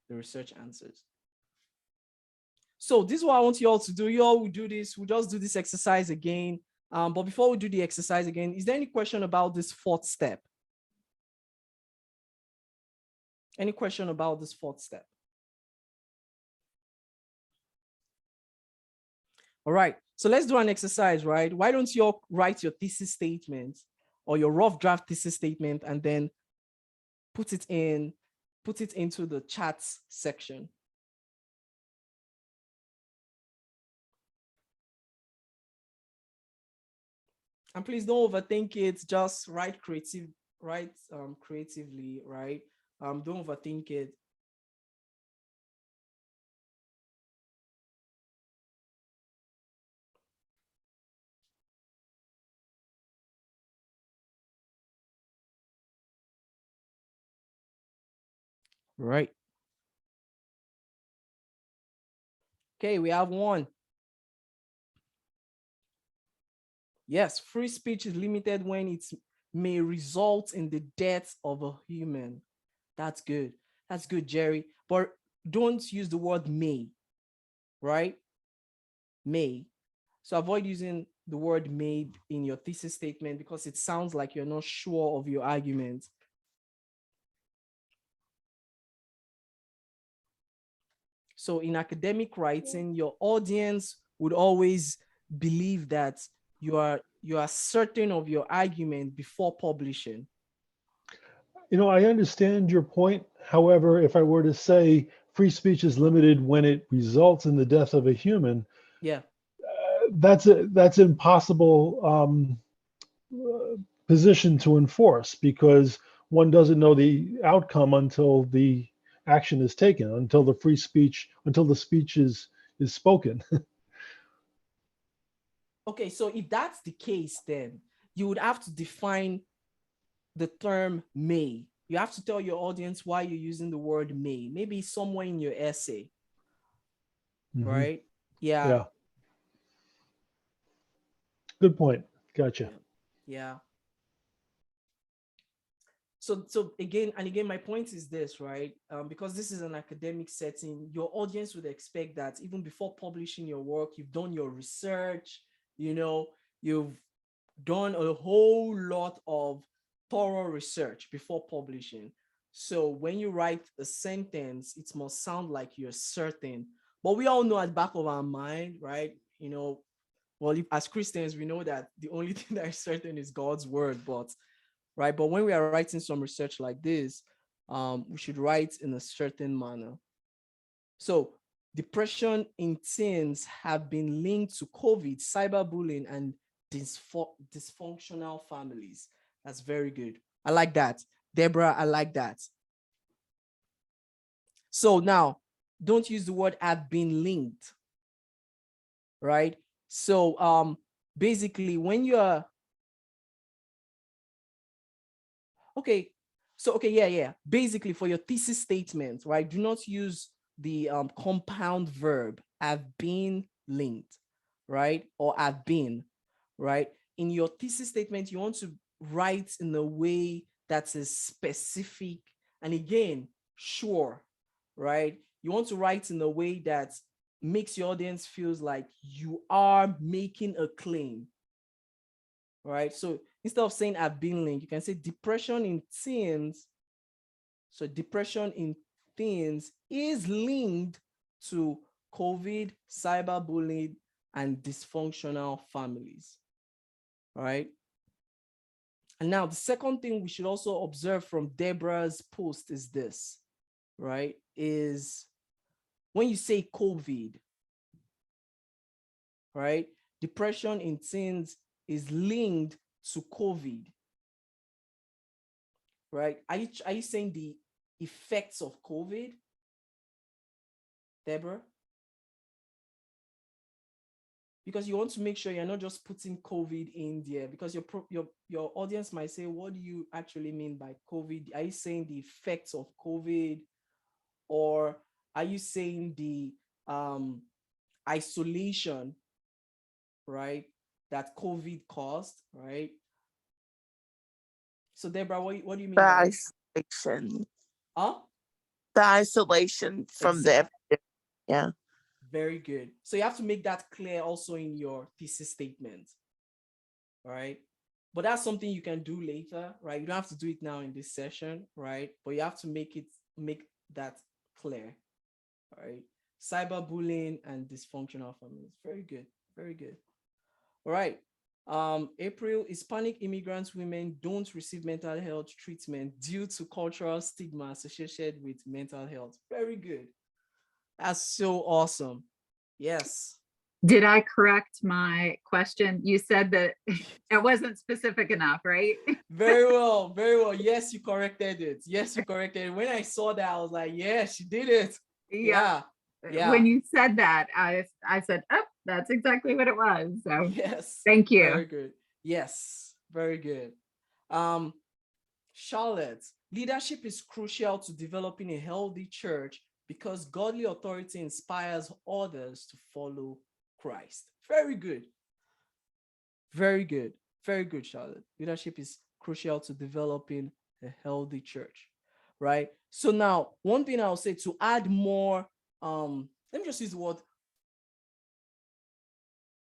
the research answers. So this is what I want you all to do. You all will do this. We'll just do this exercise again. But before we do the exercise again, is there any question about this fourth step? Any question about this fourth step? All right, so let's do an exercise, right? Why don't you all write your thesis statement or your rough draft thesis statement and then put it into the chats section. And please don't overthink it. Just write creatively, right? Don't overthink it. Right. Okay, we have one. Yes, free speech is limited when it may result in the death of a human. That's good. That's good, Jerry. But don't use the word may, right? May. So avoid using the word may in your thesis statement because it sounds like you're not sure of your argument. So in academic writing, your audience would always believe that you are certain of your argument before publishing. You know, I understand your point. However, if I were to say free speech is limited when it results in the death of a human, Yeah. That's impossible position to enforce because one doesn't know the outcome until the action is taken, until the speech is spoken. Okay, so if that's the case, then you would have to define the term may. You have to tell your audience why you're using the word may, maybe somewhere in your essay, right? Yeah. Yeah. Good point. Gotcha. Yeah. So again, my point is this, right? Because this is an academic setting, your audience would expect that even before publishing your work, you've done your research, you've done a whole lot of thorough research before publishing. So when you write a sentence, it must sound like you're certain. But we all know at the back of our mind, right? Well, as Christians, we know that the only thing that is certain is God's word, but when we are writing some research like this, we should write in a certain manner. So depression in teens have been linked to COVID, cyberbullying, and dysfunctional families. That's very good. I like that. Deborah, I like that. So now, don't use the word have been linked, right? So basically, when you're okay, yeah. Basically, for your thesis statement, right, do not use the compound verb have been linked, right, or have been, right? In your thesis statement, you want to write in a way that is specific and again, sure, right? You want to write in a way that makes your audience feels like you are making a claim, right? So instead of saying I've been linked, you can say depression in teens. So depression in teens is linked to COVID, cyberbullying, and dysfunctional families, right? And now the second thing we should also observe from Deborah's post is this, right? Is when you say COVID, right? Depression in teens is linked to COVID, right? Are you saying the effects of COVID, Deborah? Because you want to make sure you're not just putting COVID in there, because your audience might say, what do you actually mean by COVID? Are you saying the effects of COVID, or are you saying the isolation, right, that COVID caused, right? So Deborah, what do you mean The by isolation. huh? The isolation from the Exactly. epidemic. Yeah. Very good. So you have to make that clear also in your thesis statement, all right? But that's something you can do later, right? You don't have to do it now in this session, right? But you have to make that clear, all right? Cyberbullying and dysfunctional families. Very good. Very good. All right. April, Hispanic immigrant women don't receive mental health treatment due to cultural stigma associated with mental health. Very good. That's so awesome. Yes. Did I correct my question? You said that it wasn't specific enough, right? Very well. Very well. Yes, you corrected it. Yes, you corrected it. When I saw that, I was like, yeah, she did it. Yeah. Yeah. When you said that, I said, oh, that's exactly what it was. So Yes. thank you. Very good. Yes. Very good. Charlotte, leadership is crucial to developing a healthy church because godly authority inspires others to follow Christ. Very good. Very good. Very good, Charlotte. Leadership is crucial to developing a healthy church, right? So now, one thing I'll say to add more, let me just use the word,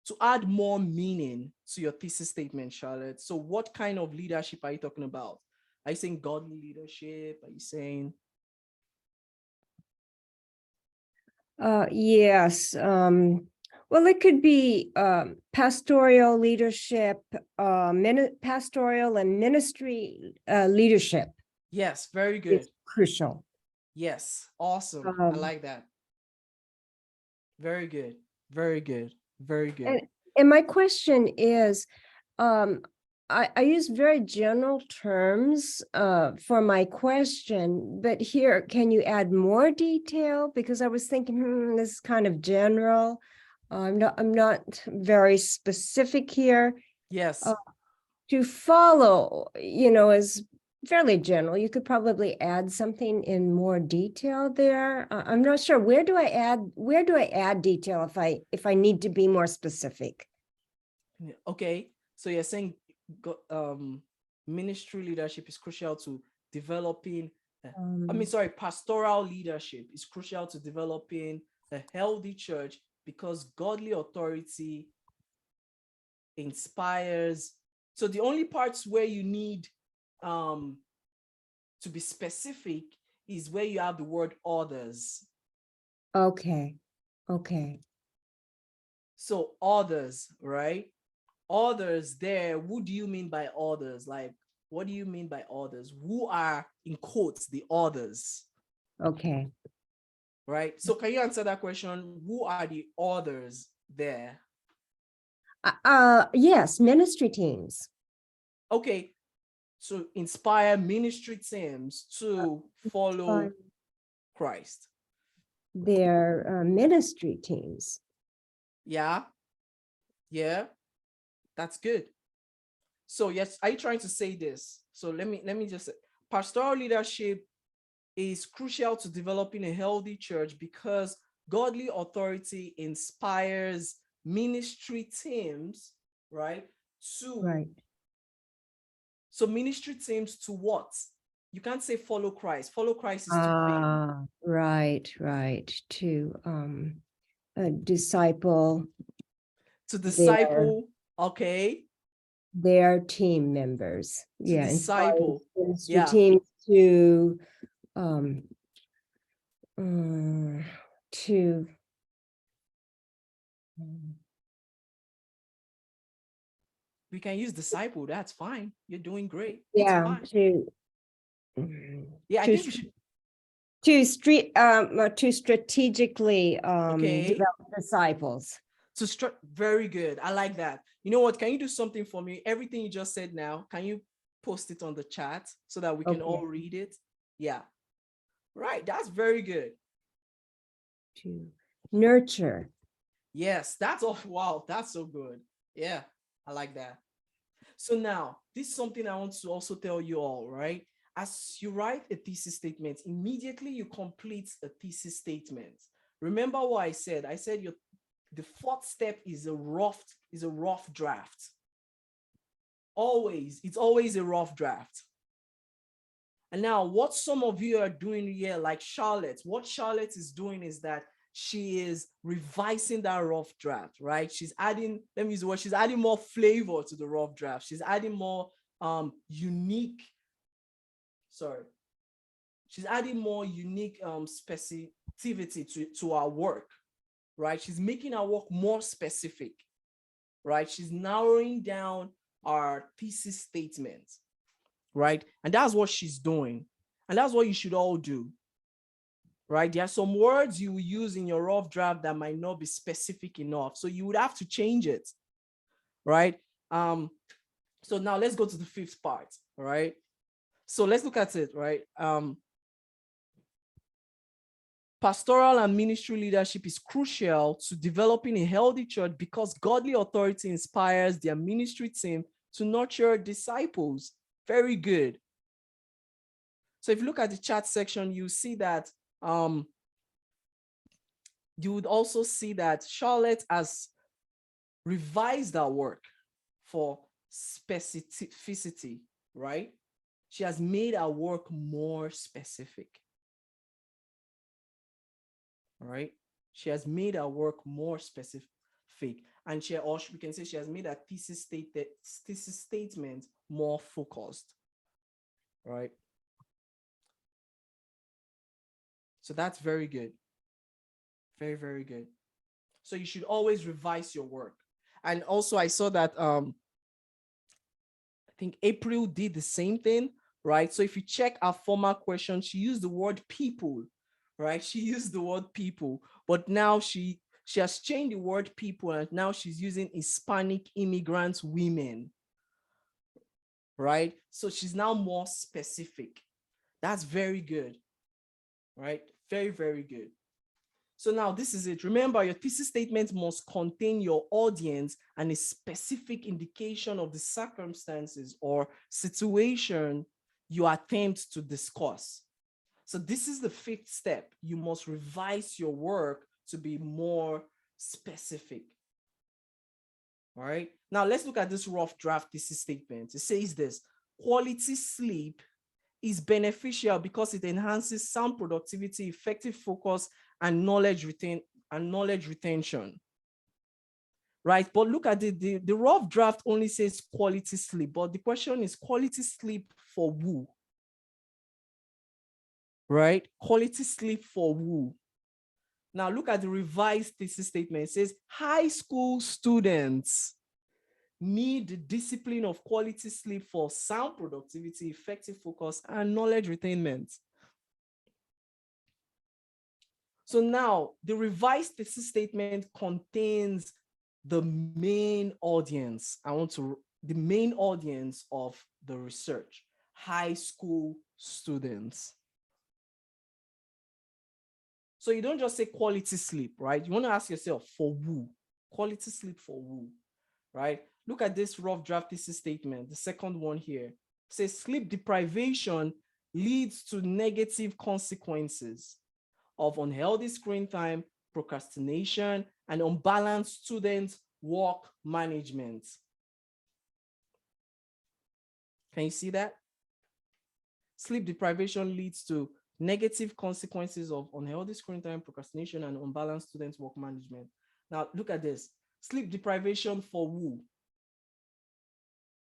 to add more meaning to your thesis statement, Charlotte. So what kind of leadership are you talking about? Are you saying godly leadership? Are you saying? Yes. Well, it could be pastoral leadership, pastoral and ministry leadership Yes, very is good. crucial. Yes, awesome. I like that. Very good. Very good. Very good. And my question is, I use very general terms for my question, but here, can you add more detail? Because I was thinking, this is kind of general. I'm not very specific here. Yes. To follow, is fairly general. You could probably add something in more detail there. I'm not sure. Where do I add detail if I need to be more specific? Okay. So you're saying ministry leadership is crucial to developing, pastoral leadership is crucial to developing a healthy church because godly authority inspires. So the only parts where you need to be specific is where you have the word others. Okay. So others, right? Others there, who do you mean by others? Like, what do you mean by others? Who are, in quotes, the others? Okay. Right? So can you answer that question? Who are the others there? Yes, ministry teams. Okay. So inspire ministry teams to follow Christ. Their ministry teams. Yeah. That's good. So yes, are you trying to say this? So let me just say, pastoral leadership is crucial to developing a healthy church because godly authority inspires ministry teams, right? Right. So ministry teams to what? You can't say follow Christ. Follow Christ is too vague. Right. To disciple To disciple, okay. their team members. To Yeah, inspire disciple. ministry Yeah. teams to um to We can use disciple. That's fine. You're doing great. It's yeah fine. Yeah, I to think we should. to strategically Okay. develop disciples. Very good. I like that. You know what? Can you do something for me? Everything you just said now, can you post it on the chat so that we can all read it? Yeah. Right. That's very good. To nurture. Yes, that's all. Wow, that's so good. Yeah, I like that. So now, this is something I want to also tell you all, right? As you write a thesis statement, immediately you complete a thesis statement. Remember what I said? I said the fourth step is a rough draft. It's always a rough draft. And now what some of you are doing here, like Charlotte, what Charlotte is doing is that she is revising that rough draft, right? She's adding, let me use the word, she's adding more flavor to the rough draft. She's adding more unique specificity to our work, right? She's making our work more specific, right? She's narrowing down our thesis statement, right? And that's what she's doing. And that's what you should all do, right? There are some words you will use in your rough draft that might not be specific enough. So you would have to change it, right? So now let's go to the fifth part, all right? So let's look at it, right? Pastoral and ministry leadership is crucial to developing a healthy church because godly authority inspires their ministry team to nurture disciples. Very good. So if you look at the chat section, you see that you would also see that Charlotte has revised her work for specificity, right? She has made her work more specific. All right. She has made her work more specific. And we can say she has made her thesis statement more focused. All right. So that's very good. Very, very good. So you should always revise your work. And also I saw that I think April did the same thing, right? So if you check our former question, she used the word people, right? She used the word people, but now she has changed the word people and now she's using Hispanic immigrant women, right? So she's now more specific. That's very good, right? Very, very good. So now this is it. Remember, your thesis statement must contain your audience and a specific indication of the circumstances or situation you attempt to discuss. So this is the fifth step. You must revise your work to be more specific. All right. Now let's look at this rough draft thesis statement. It says this: quality sleep is beneficial because it enhances sound productivity, effective focus, and knowledge retention. Right? But look at the rough draft only says quality sleep, but the question is quality sleep for who? Right? Quality sleep for who? Now look at the revised thesis statement. It says high school students need the discipline of quality sleep for sound productivity, effective focus, and knowledge retainment. So now the revised thesis statement contains the main audience. The main audience of the research, high school students. So you don't just say quality sleep, right? You want to ask yourself, for who? Quality sleep for who, right? Look at this rough draft thesis statement, the second one here. It says sleep deprivation leads to negative consequences of unhealthy screen time, procrastination, and unbalanced student work management. Can you see that? Sleep deprivation leads to negative consequences of unhealthy screen time, procrastination, and unbalanced student work management. Now, look at this. Sleep deprivation for who?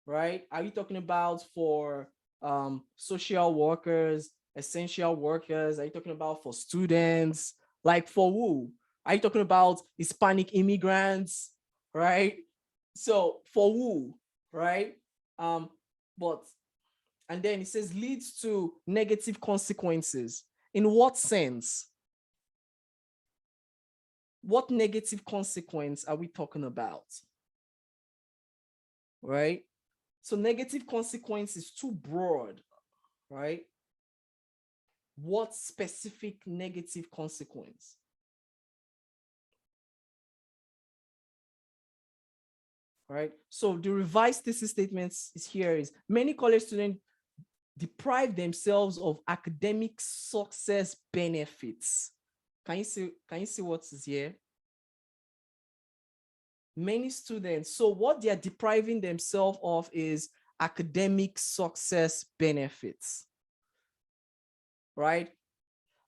Right? Are you talking about for social workers, essential workers? Are you talking about for students? Like for who? Are you talking about Hispanic immigrants? Right? So for who? Right? But and then it says leads to negative consequences. In what sense? What negative consequence are we talking about? Right? So negative consequence is too broad, right? What specific negative consequence? Right? So the revised thesis statements is here is many college students deprive themselves of academic success benefits. Can you see what is here? Many students. So what they are depriving themselves of is academic success benefits, right?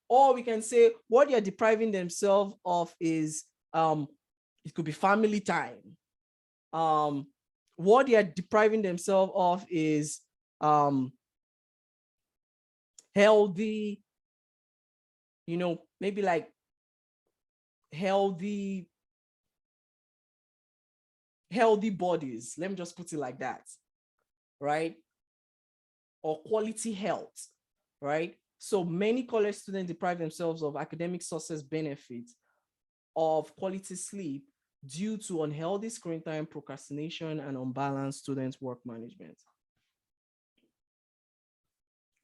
Or we can say what they are depriving themselves of is it could be family time. What they are depriving themselves of is healthy, maybe like healthy bodies. Let me just put it like that, right? Or quality health, right? So many college students deprive themselves of academic success benefits of quality sleep due to unhealthy screen time, procrastination, and unbalanced student work management.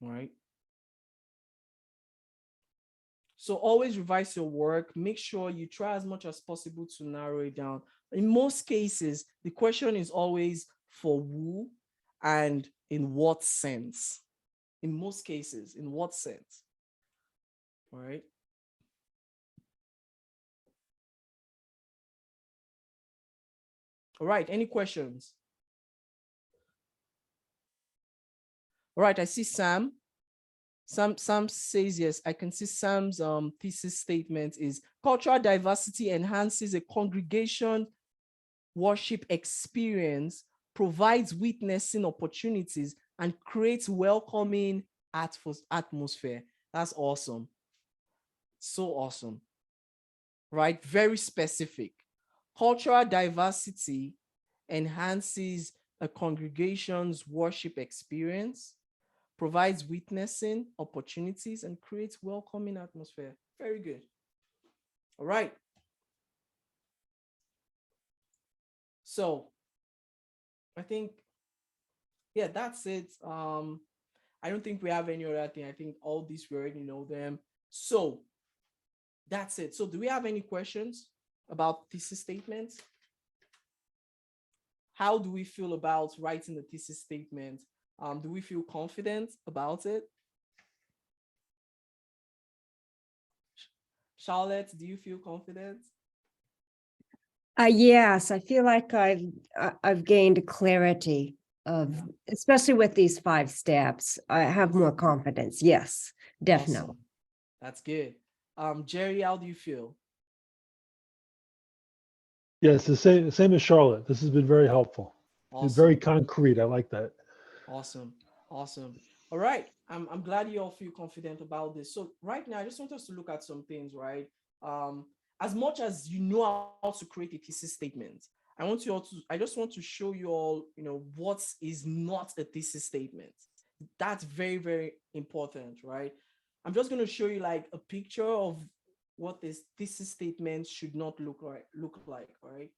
All right. So always revise your work. Make sure you try as much as possible to narrow it down. In most cases, the question is always for who and in what sense. In most cases, in what sense? All right. All right, any questions? All right, I see Sam. Sam says yes. I can see Sam's thesis statement is cultural diversity enhances a congregation worship experience, provides witnessing opportunities, and creates welcoming atmosphere. That's awesome. So awesome. Right? Very specific. Cultural diversity enhances a congregation's worship experience, provides witnessing opportunities, and creates welcoming atmosphere. Very good. All right. So I think, yeah, that's it. I don't think we have any other thing. I think all these we already know them. So that's it. So do we have any questions about thesis statements? How do we feel about writing the thesis statement? Do we feel confident about it? Charlotte, do you feel confident? Yes, I feel like I've gained clarity of, especially with these 5 steps. I have more confidence. Yes, definitely. Awesome. That's good. Jerry, how do you feel? Yes, the same as Charlotte. This has been very helpful. Awesome. Very concrete. I like that. Awesome. Awesome. All right. I'm glad you all feel confident about this. So right now, I just want us to look at some things, right? As much as you know how to create a thesis statement, I just want to show you all, what is not a thesis statement. That's very, very important, right? I'm just going to show you like a picture of what this thesis statement should not look like, all right?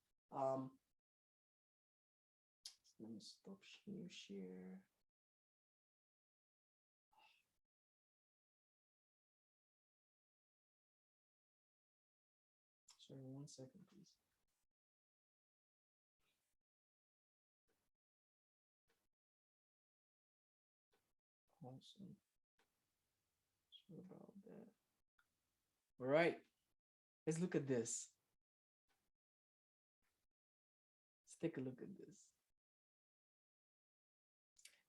Let me stop share. Sorry, 1 second, please. Awesome. Sorry about that. All right, let's look at this. Let's take a look at this.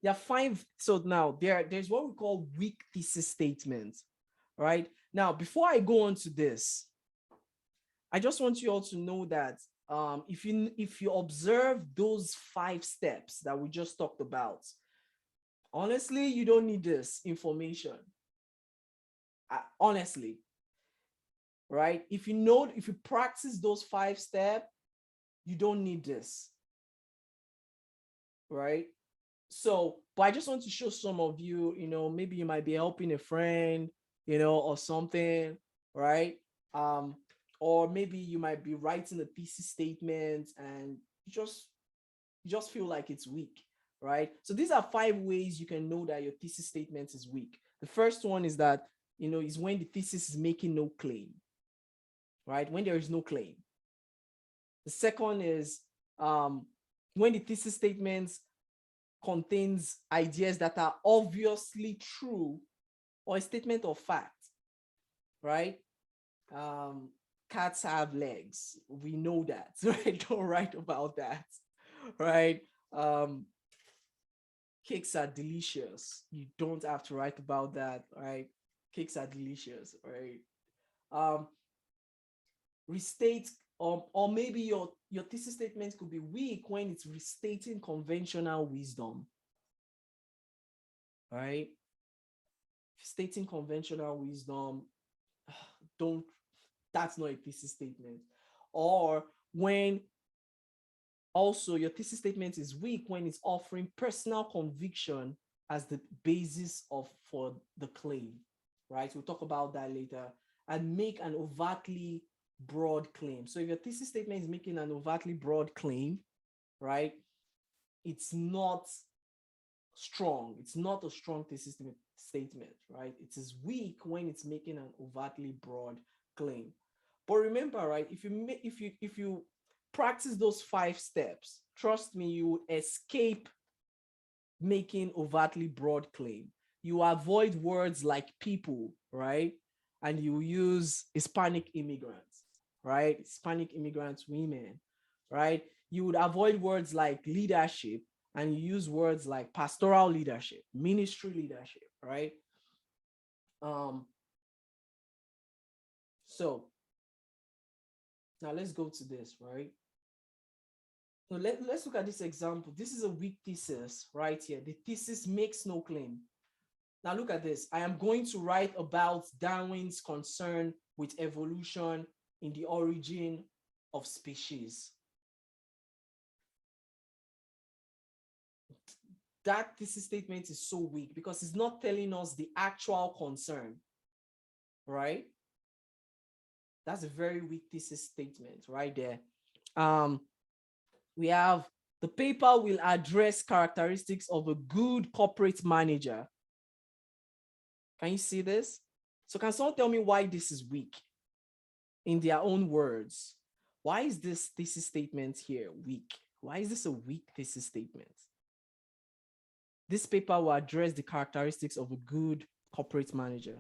There are 5. So now there's what we call weak thesis statements. right? Now, before I go on to this, I just want you all to know that if you observe those 5 steps that we just talked about, honestly, you don't need this information. Honestly, right? If you practice those 5 steps, you don't need this, right? So, but I just want to show some of you, maybe you might be helping a friend, or something, right? Or maybe you might be writing a thesis statement and you just feel like it's weak, right? So these are 5 ways you can know that your thesis statement is weak. The first one is that, is when the thesis is making no claim, right? When there is no claim. The second is when the thesis statement contains ideas that are obviously true or a statement of fact, right? Cats have legs. We know that, right? Don't write about that, right? Cakes are delicious. You don't have to write about that, right? Cakes are delicious, right? Restate, or maybe your thesis statement could be weak when it's restating conventional wisdom, right? Stating conventional wisdom, that's not a thesis statement. Or when also your thesis statement is weak when it's offering personal conviction as the basis for the claim, right? We'll talk about that later. And make an overtly broad claim. So if your thesis statement is making an overtly broad claim, right, it's not strong. It's not a strong thesis statement, right? It is weak when it's making an overtly broad claim. But remember, right, if you practice those 5 steps, trust me, you will escape making overtly broad claim. You avoid words like people, right? And you use Hispanic immigrants, right? Hispanic immigrants, women, right? You would avoid words like leadership and you use words like pastoral leadership, ministry leadership, right? So now let's go to this, right? So let's look at this example. This is a weak thesis right here. The thesis makes no claim. Now look at this. I am going to write about Darwin's concern with evolution in the origin of species. That thesis statement is so weak because it's not telling us the actual concern, right? That's a very weak thesis statement right there. We have the paper will address characteristics of a good corporate manager. Can you see this? So can someone tell me why this is weak in their own words? Why is this thesis statement here weak? Why is this a weak thesis statement? This paper will address the characteristics of a good corporate manager.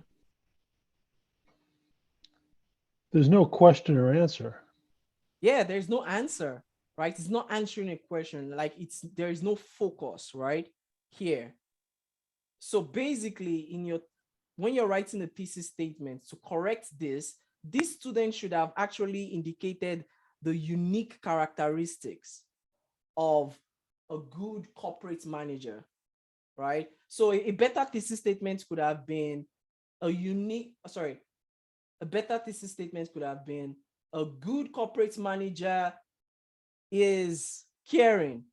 There's no question or answer. Yeah, there's no answer, right? It's not answering a question. Like there is no focus, right? Here. So basically, when you're writing a thesis statement, to correct this student should have actually indicated the unique characteristics of a good corporate manager, right? So a better thesis statement could have been a better thesis statement could have been a good corporate manager is caring,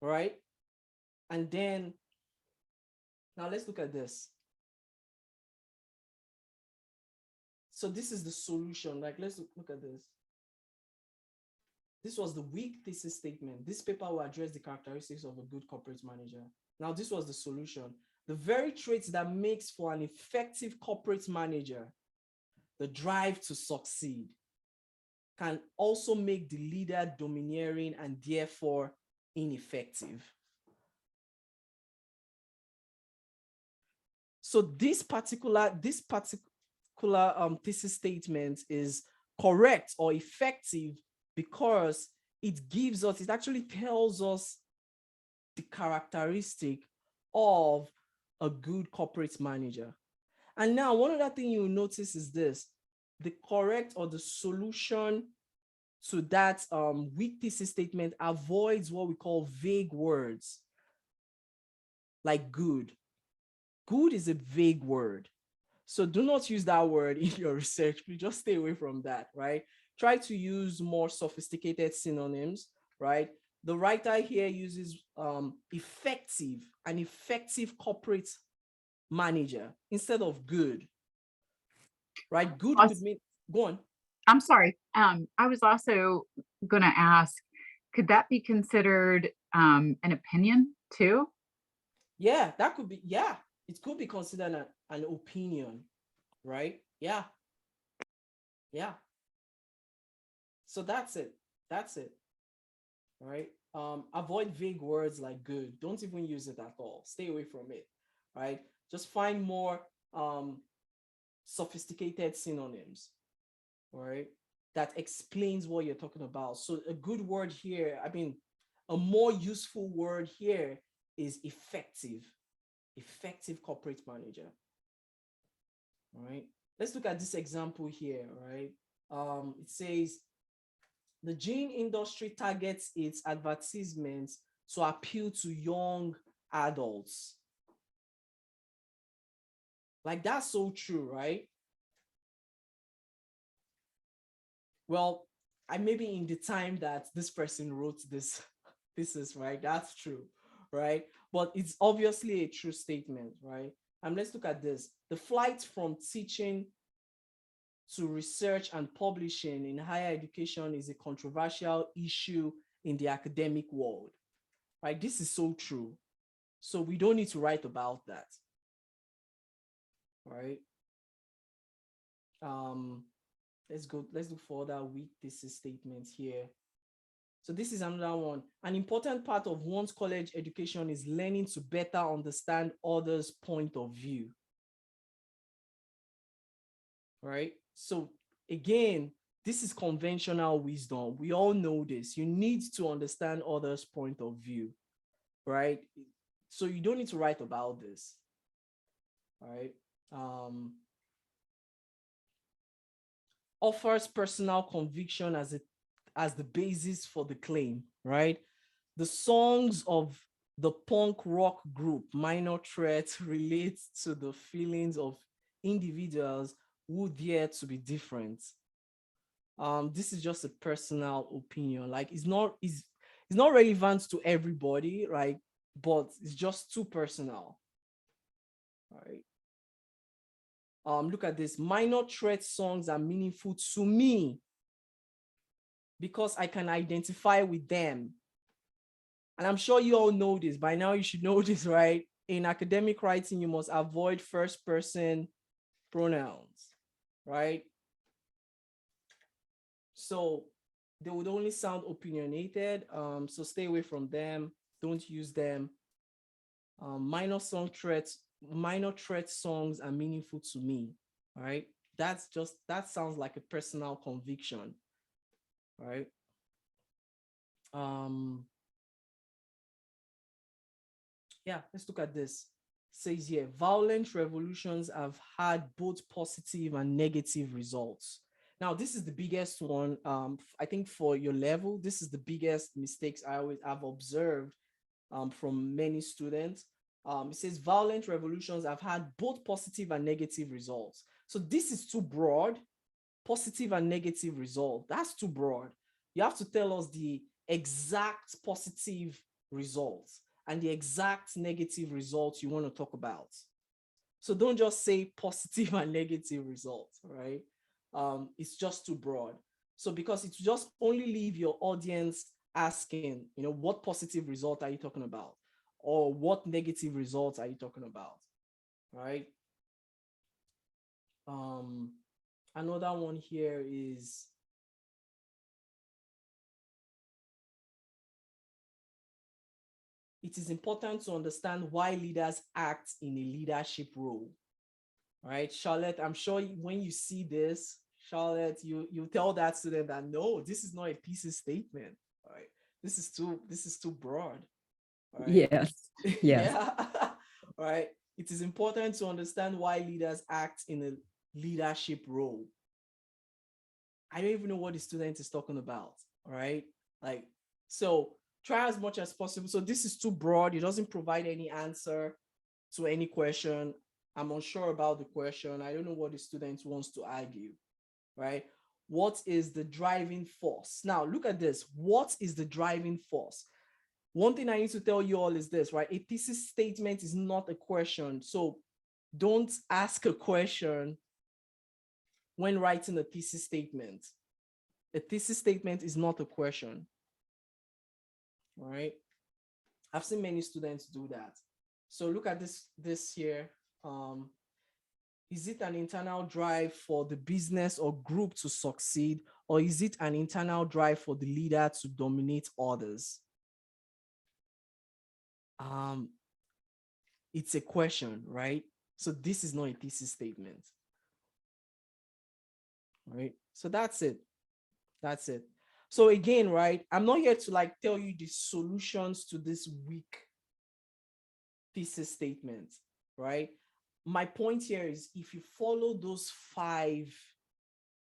right? And then now let's look at this. So this is the solution. Like, let's look at this. This was the weak thesis statement. This paper will address the characteristics of a good corporate manager. Now, this was the solution. The very traits that makes for an effective corporate manager, the drive to succeed, can also make the leader domineering and therefore ineffective. So this particular thesis statement is correct or effective because it actually tells us the characteristic of a good corporate manager. And now one other thing you'll notice is this: the correct or the solution to that weak thesis statement avoids what we call vague words like good. Good is a vague word. So do not use that word in your research. Please just stay away from that, right? Try to use more sophisticated synonyms, right? The writer here uses effective, an effective corporate manager instead of good, right? Good could mean, go on. I'm sorry. I was also going to ask, could that be considered an opinion too? Yeah, that could be, yeah, it could be considered an opinion, right? Yeah. Yeah. So that's it. That's it. Right. Avoid vague words like good. Don't even use it at all. Stay away from it. Right. Just find more sophisticated synonyms, right, that explains what you're talking about. So a good word here, I mean, a more useful word here is effective. Effective corporate manager. All right. Let's look at this example here, right? It says the gin industry targets its advertisements to appeal to young adults. Like, that's so true, right? Well, I maybe in the time that this person wrote this, this is right, that's true, right? But it's obviously a true statement, right? And let's look at this. The flight from teaching to research and publishing in higher education is a controversial issue in the academic world, right? This is so true. So we don't need to write about that, right? Let's look for other weak thesis statements here. So this is another one. An important part of one's college education is learning to better understand others' point of view, right? So again, this is conventional wisdom. We all know this. You need to understand others' point of view, right? So you don't need to write about this, right? Offers personal conviction as the basis for the claim, right? The songs of the punk rock group Minor Threat relate to the feelings of individuals who dare to be different. This is just a personal opinion. Like, it's not relevant to everybody, right? But it's just too personal. All right. Look at this. Minor Threat songs are meaningful to me because I can identify with them. And I'm sure you all know this. By now, you should know this, right? In academic writing, you must avoid first person pronouns, right? So they would only sound opinionated. So stay away from them. Don't use them. Minor threat songs are meaningful to me, right? That sounds like a personal conviction, right? Yeah, let's look at this. It says here, violent revolutions have had both positive and negative results. Now, this is the biggest one. I think for your level, this is the biggest mistakes I've observed from many students. It says violent revolutions have had both positive and negative results. So this is too broad. Positive and negative result. That's too broad. You have to tell us the exact positive results and the exact negative results you want to talk about. So don't just say positive and negative results, right? It's just too broad. So because it's just only leave your audience asking, what positive result are you talking about? Or what negative results are you talking about, right? Another one here is it is important to understand why leaders act in a leadership role, right? Charlotte, I'm sure when you see this, Charlotte, you tell that student that no, this is not a thesis statement, right? This is too broad. Right? Yes. Yes. Yeah. Right. It it is important to understand why leaders act in a leadership role. I don't even know what the student is talking about. All right. Like, so try as much as possible. So this is too broad. It doesn't provide any answer to any question. I'm unsure about the question. I don't know what the student wants to argue, right? What is the driving force? Now, look at this. What is the driving force? One thing I need to tell you all is this, right? A thesis statement is not a question. So don't ask a question when writing a thesis statement. A thesis statement is not a question, all right? I've seen many students do that. So look at this here. Is it an internal drive for the business or group to succeed, or is it an internal drive for the leader to dominate others? It's a question, right? So this is not a thesis statement, right? So that's it. That's it. So again, right, I'm not here to like tell you the solutions to this weak thesis statement, right? My point here is if you follow those 5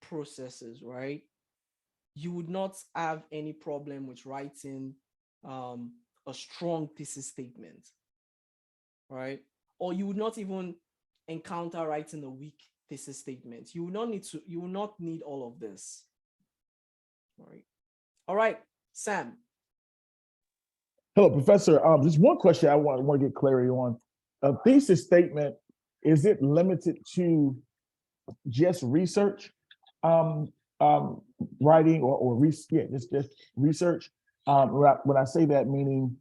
processes, right, you would not have any problem with writing a strong thesis statement, right? Or you would not even encounter writing a weak thesis statement. You will not need all of this. All right, Sam. Hello, Professor. Just one question I want to get clarity on. A thesis statement, is it limited to just research, writing or just research? When I say that, meaning,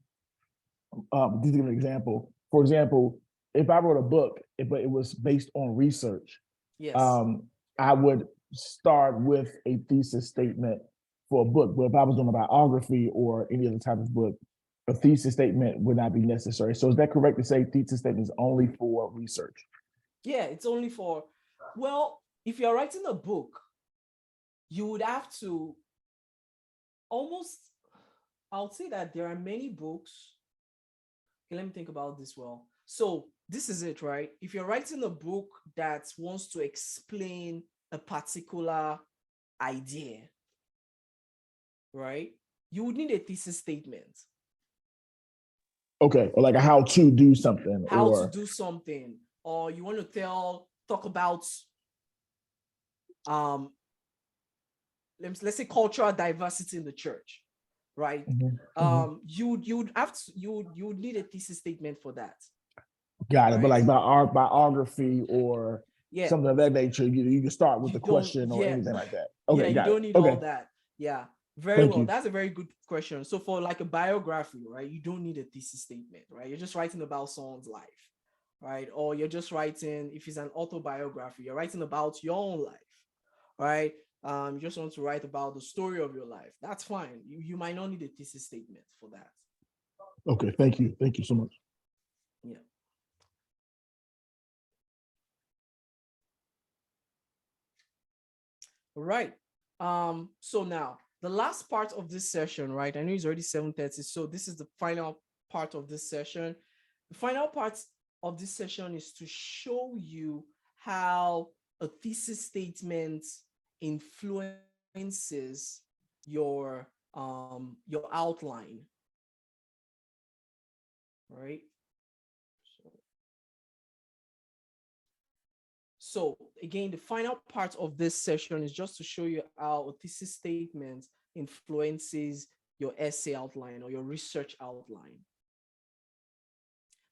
just to give an example. For example, if I wrote a book, but it was based on research, Yes. I would start with a thesis statement for a book. But if I was doing a biography or any other type of book, a thesis statement would not be necessary. So is that correct to say thesis statement is only for research? Yeah, it's only for, well, if you're writing a book, you would have to almost, I would say that there are many books. Okay, let me think about this well. So this is it, right? If you're writing a book that wants to explain a particular idea, right, you would need a thesis statement. Okay, or like a how to do something. How to do something, or you want to talk about let's say cultural diversity in the church, right? You would need a thesis statement for that. Got it. But like biography or something of that nature, you can start with the question or anything like that. Okay, you don't need all that. Yeah, very well. That's a very good question. So for like a biography, right, you don't need a thesis statement, right? You're just writing about someone's life, right? Or you're just writing, if it's an autobiography, you're writing about your own life, right? You just want to write about the story of your life. That's fine. You might not need a thesis statement for that. Okay, thank you. Thank you so much. Yeah. All right. So now the last part of this session, right? I know it's already 7:30. So this is the final part of this session. The final part of this session is to show you how a thesis statement influences your outline, right? So again, the final part of this session is just to show you how a thesis statement influences your essay outline or your research outline.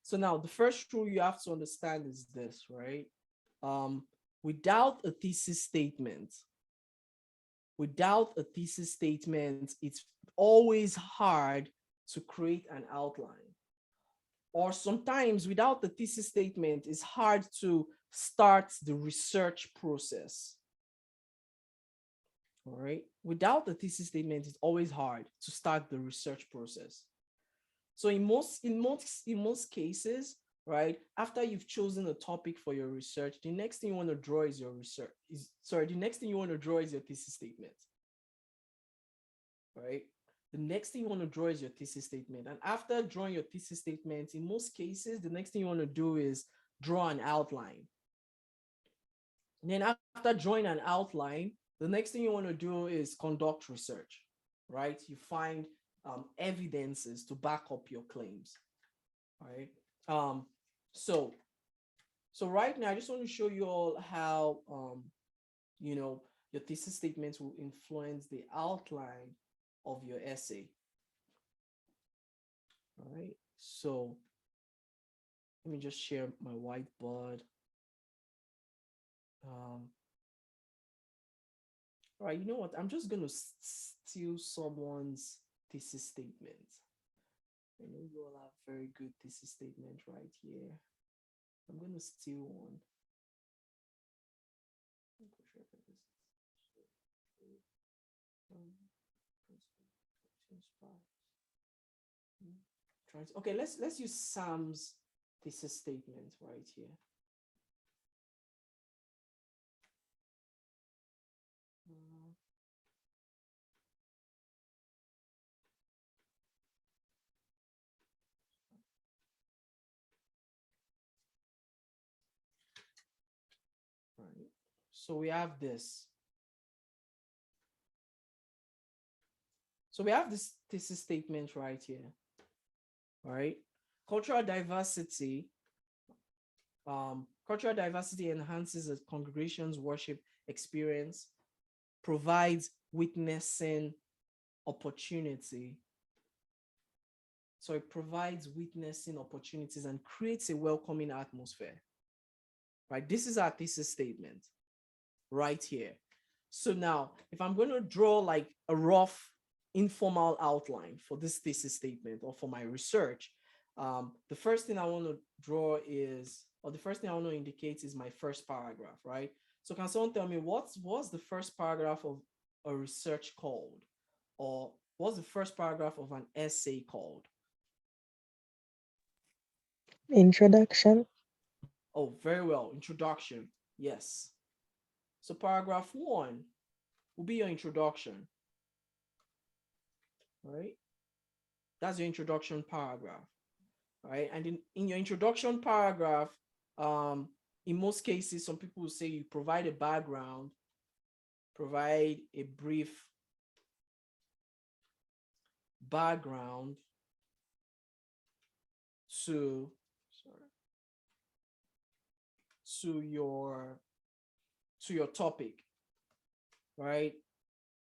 So now the first rule you have to understand is this, right? Without a thesis statement, it's always hard to create an outline. Or sometimes without the thesis statement, it's hard to start the research process. All right. Without the thesis statement, it's always hard to start the research process. So in most cases, right, after you've chosen a topic for your research, the next thing you want to draw is your the next thing you want to draw is your thesis statement. Right? The next thing you want to draw is your thesis statement. And after drawing your thesis statement, in most cases, the next thing you want to do is draw an outline. And then after drawing an outline, the next thing you want to do is conduct research, right? You find evidences to back up your claims, right? So right now, I just want to show you all how, your thesis statements will influence the outline of your essay. All right, so let me just share my whiteboard. All right, you know what? I'm just going to steal someone's thesis statement. I know you all have very good thesis statement right here. I'm going to steal one. Okay, let's use Sam's thesis statement right here. Right. So we have this. So we have this thesis statement right here. All right. Cultural diversity enhances a congregation's worship experience, provides witnessing opportunity. So it provides witnessing opportunities and creates a welcoming atmosphere. Right? This is our thesis statement right here. So now, if I'm going to draw like a rough informal outline for this thesis statement or for my research, the first thing I want to draw is, or the first thing I want to indicate is my first paragraph, right? So can someone tell me what's the first paragraph of a research called? Or what's the first paragraph of an essay called? Introduction. Oh, very well. Introduction. Yes. So paragraph 1 will be your introduction. All right. That's your introduction paragraph. All right. And in your introduction paragraph, in most cases, some people will say you provide a background, provide a brief background to your topic, right?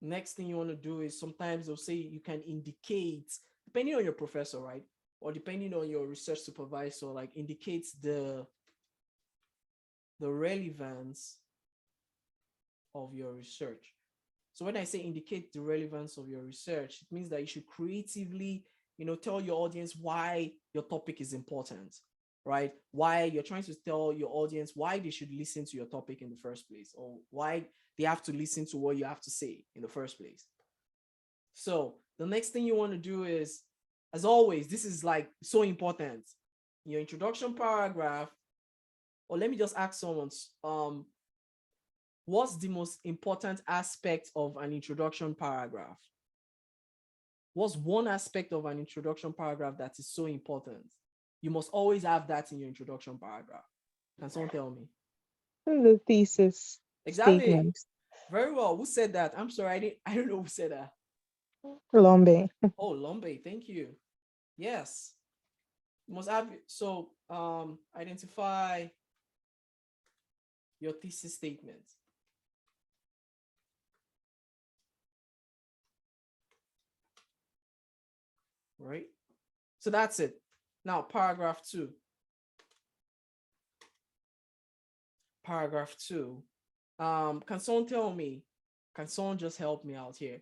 Next thing you want to do is sometimes they'll say you can indicate, depending on your professor, right? Or depending on your research supervisor, like indicates the relevance of your research. So when I say indicate the relevance of your research, it means that you should creatively, tell your audience why your topic is important, right? Why you're trying to tell your audience why they should listen to your topic in the first place, or why they have to listen to what you have to say in the first place. So the next thing you want to do is, as always, this is like so important. Your introduction paragraph, or let me just ask someone, what's the most important aspect of an introduction paragraph? What's one aspect of an introduction paragraph that is so important? You must always have that in your introduction paragraph. Can someone tell me? The thesis Exactly. statement. Very well. Who said that? I'm sorry, I don't know who said that. Lombe. Oh, Lombe, thank you. Yes. You must have, so identify your thesis statement. Right? So that's it. Now, paragraph 2. Paragraph 2. Can someone tell me, can someone just help me out here?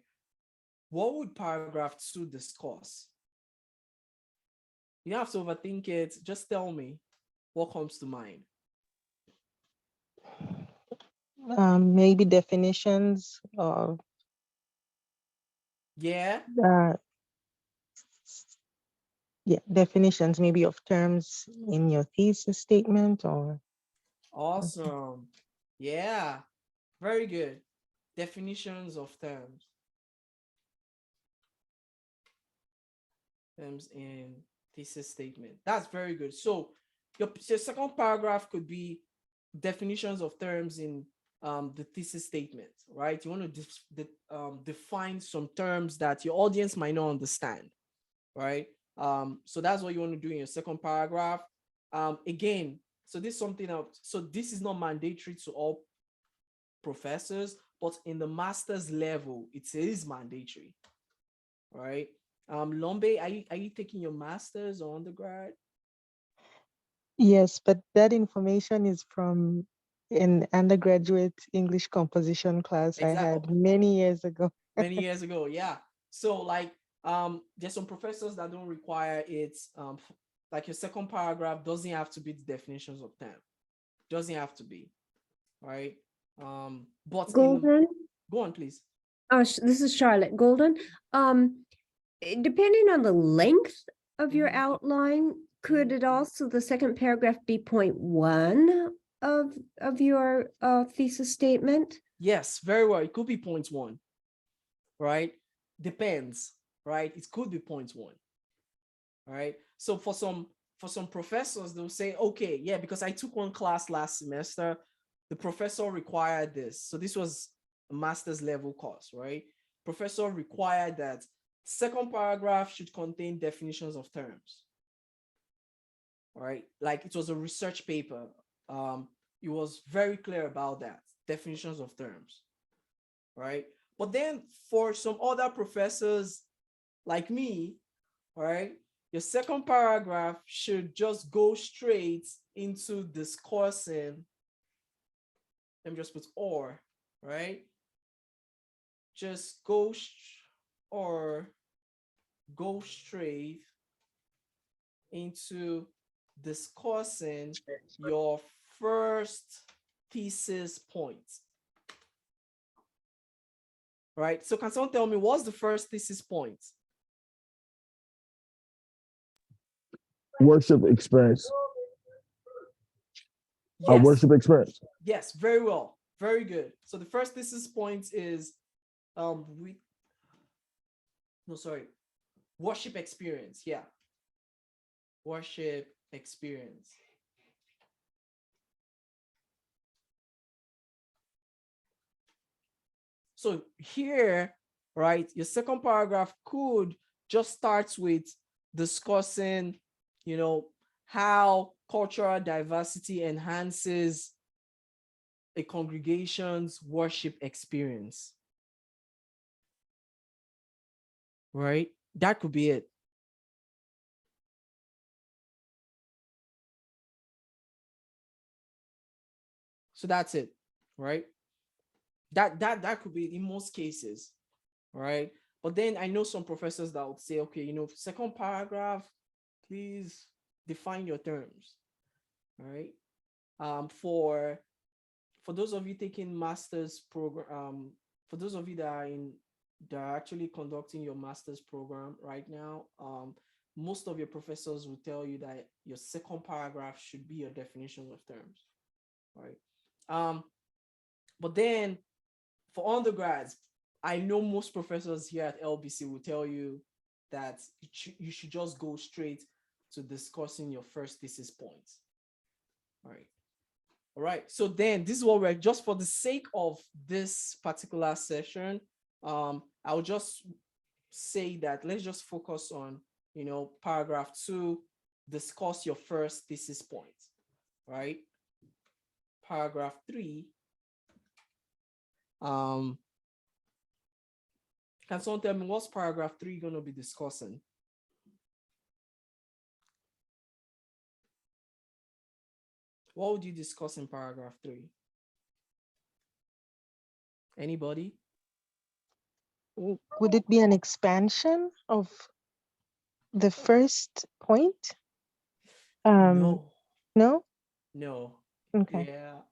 What would paragraph 2 discuss? You don't have to overthink it. Just tell me what comes to mind. Maybe definitions of definitions maybe of terms in your thesis statement or awesome. Yeah, very good. Definitions of terms in thesis statement. That's very good. So your second paragraph could be definitions of terms in the thesis statement, right? You want to define some terms that your audience might not understand, right? So that's what you want to do in your second paragraph. Again, so this is something else. So this is not mandatory to all professors, but in the master's level, it is mandatory, right? Lombe, are you taking your master's or undergrad? Yes, but that information is from an undergraduate English composition class I Exactly. had many years ago. Many years ago, yeah. So like there's some professors that don't require it. Like your second paragraph doesn't have to be the definitions of term. Doesn't have to be, right? But Golden. go on, please. Oh, this is Charlotte. Golden. Depending on the length of your Mhm. outline, could Mhm. it also, the second paragraph, be point one of your thesis statement? Yes, very well. It could be point one, right? Depends, right? It could be point one, right? So for some professors, they'll say, okay, yeah, because I took one class last semester, the professor required this. So this was a master's level course, right? Professor required that second paragraph should contain definitions of terms, right? Like it was a research paper. It was very clear about that, definitions of terms, right? But then for some other professors like me, right, your second paragraph should just go straight into discussing, let me just put or, right? Just go or go straight into discussing your first thesis point, right? So can someone tell me what's the first thesis point? Worship experience. A Yes, worship experience. yes, very well, very good. So the first thesis point is worship experience. Yeah, worship experience. So here, right, your second paragraph could just start with discussing, how cultural diversity enhances a congregation's worship experience, right? That could be it. So that's it, right? That could be in most cases, right? But then I know some professors that would say, okay, second paragraph, please define your terms, right? For those of you taking master's program, for those of you that are actually conducting your master's program right now, most of your professors will tell you that your second paragraph should be your definition of terms, right? But then for undergrads, I know most professors here at LBC will tell you that you should just go straight to discussing your first thesis points. All right. So then this is what we're, just for the sake of this particular session, I'll just say that let's just focus on, paragraph 2, discuss your first thesis point, right? Paragraph 3, can someone tell me what's paragraph 3 going to be discussing? What would you discuss in paragraph 3? Anybody? Would it be an expansion of the first point? No. No? No. Okay. Yeah.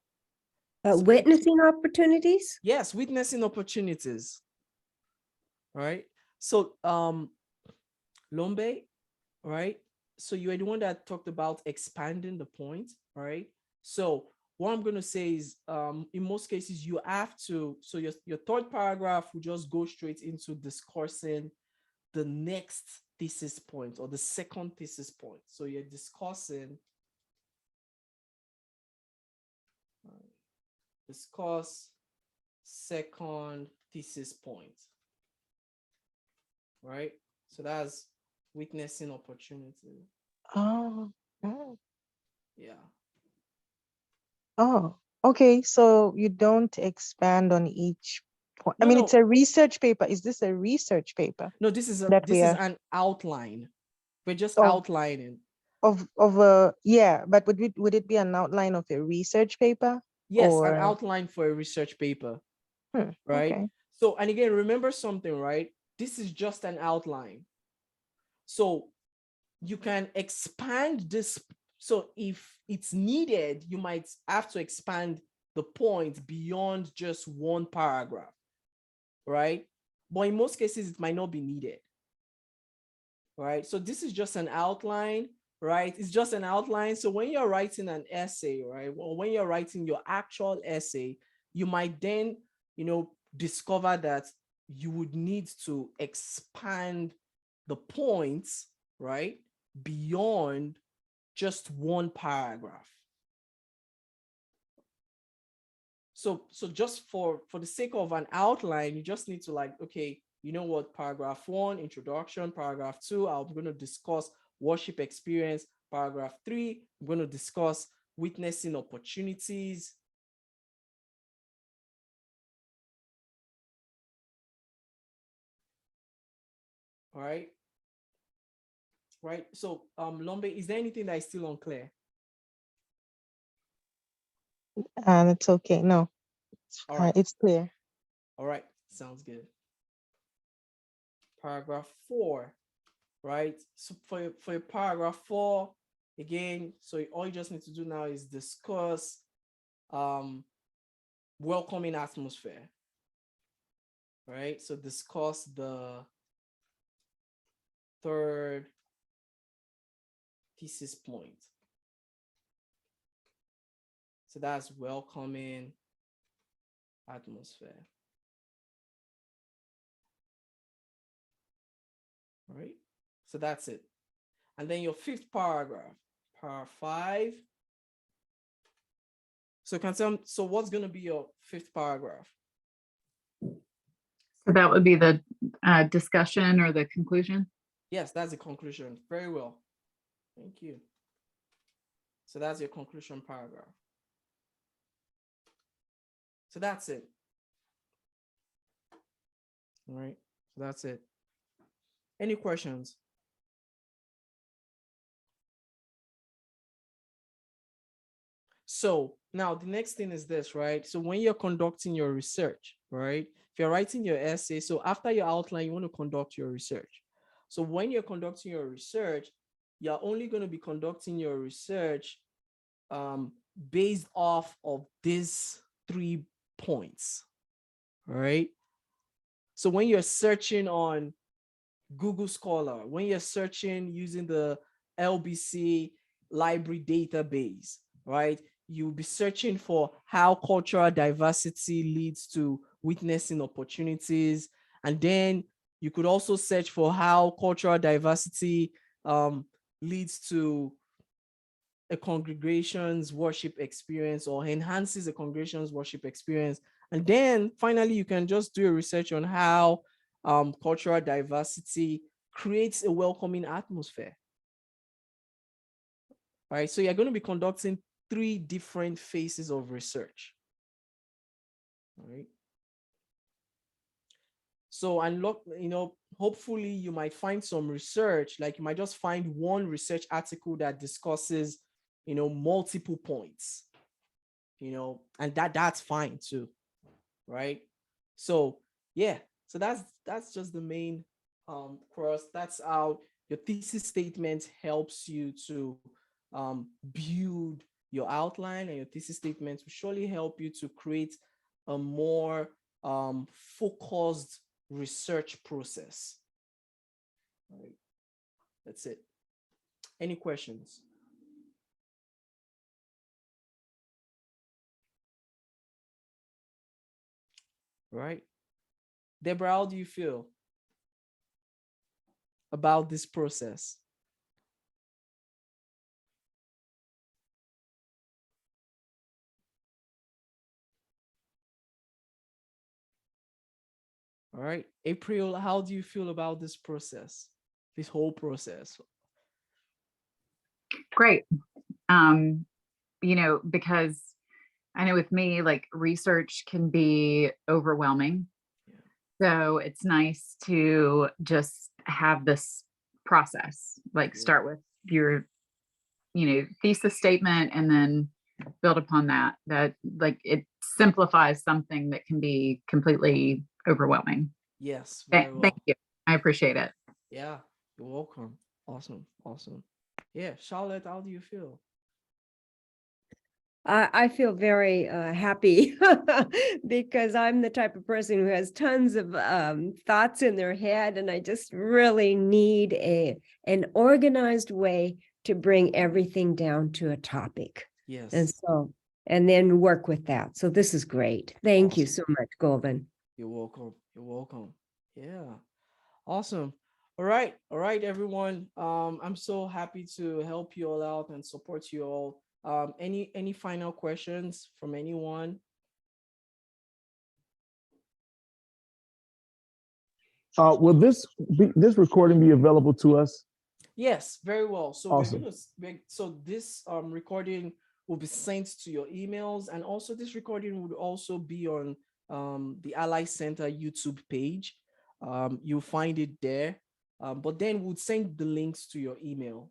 Witnessing opportunities? Yes, witnessing opportunities. Right. So Lombe, right? So you are the one that talked about expanding the point, right? So what I'm going to say is in most cases you have to, so your third paragraph will just go straight into discussing the next thesis point or the second thesis point. So you're discussing discuss second thesis point, right? So that's witnessing opportunity. Oh, oh, Yeah. oh. Okay, so you don't expand on each point. I No, mean, it's no, a research paper. Is this a research paper no. This is that we are an outline. We're just of outlining. a yeah, but would it be an outline of a research paper Yes, an or outline for a research paper, right? okay. So, and again, remember something, right? This is just an outline. So you can expand this. So if it's needed, you might have to expand the point beyond just one paragraph, right? But in most cases, it might not be needed, right? So this is just an outline, right? It's just an outline. So when you're writing an essay, right? Well, when you're writing your actual essay, you might then, discover that you would need to expand the points, right? Beyond just one paragraph. So just for the sake of an outline, you just need to okay, you know what, paragraph 1, introduction, paragraph 2, I'm going to discuss worship experience, paragraph 3, I'm going to discuss witnessing opportunities. All right. Right. So Lombe, is there anything that is still unclear? And it's okay. No, All right. it's clear. All right. Sounds good. Paragraph 4, right? So for your paragraph 4, again, so all you just need to do now is discuss welcoming atmosphere, right? So discuss the third thesis point. So that's welcoming atmosphere. All right. So that's it. And then your 5th paragraph, paragraph 5. So what's going to be your 5th paragraph? So that would be the discussion or the conclusion. Yes, that's the conclusion. Very well. Thank you. So that's your conclusion paragraph. So that's it. All right. So that's it. Any questions? So now the next thing is this, right? So when you're conducting your research, right? If you're writing your essay, so after your outline, you want to conduct your research. So when you're conducting your research, you're only going to be conducting your research based off of these 3 points, all right? So when you're searching on Google Scholar, when you're searching using the LBC library database, right? You'll be searching for how cultural diversity leads to witnessing opportunities. And then you could also search for how cultural diversity leads to a congregation's worship experience or enhances a congregation's worship experience. And then finally, you can just do a research on how cultural diversity creates a welcoming atmosphere. All right, so you're going to be conducting 3 different phases of research. All right. So, and look, hopefully you might find some research, like you might just find one research article that discusses, multiple points, and that's fine too, right? So yeah, so that's just the main course. That's how your thesis statement helps you to build your outline, and your thesis statement will surely help you to create a more focused research process. All right, that's it. Any questions? Right, Deborah, how do you feel about this process? All right. April, how do you feel about this process? This whole process? Great. Because I know with me, like research can be overwhelming. So it's nice to just have this process, like start with your, thesis statement and then build upon that, like it simplifies something that can be completely overwhelming. Yes, very well. Thank you. I appreciate it. Yeah, you're welcome. Awesome. Awesome. Yeah, Charlotte, how do you feel? I feel very happy because I'm the type of person who has tons of thoughts in their head, and I just really need an organized way to bring everything down to a topic. Yes. And then work with that. So this is great. Thank you Awesome. so much, Golden. You're welcome. You're welcome. Yeah. Awesome. All right. All right, everyone. I'm so happy to help you all out and support you all. Any final questions from anyone? Will this recording be available to us? Yes, very well. So Awesome. so this recording will be sent to your emails, and also this recording would also be on the Ally Center YouTube page. You'll find it there. But then we'll send the links to your email.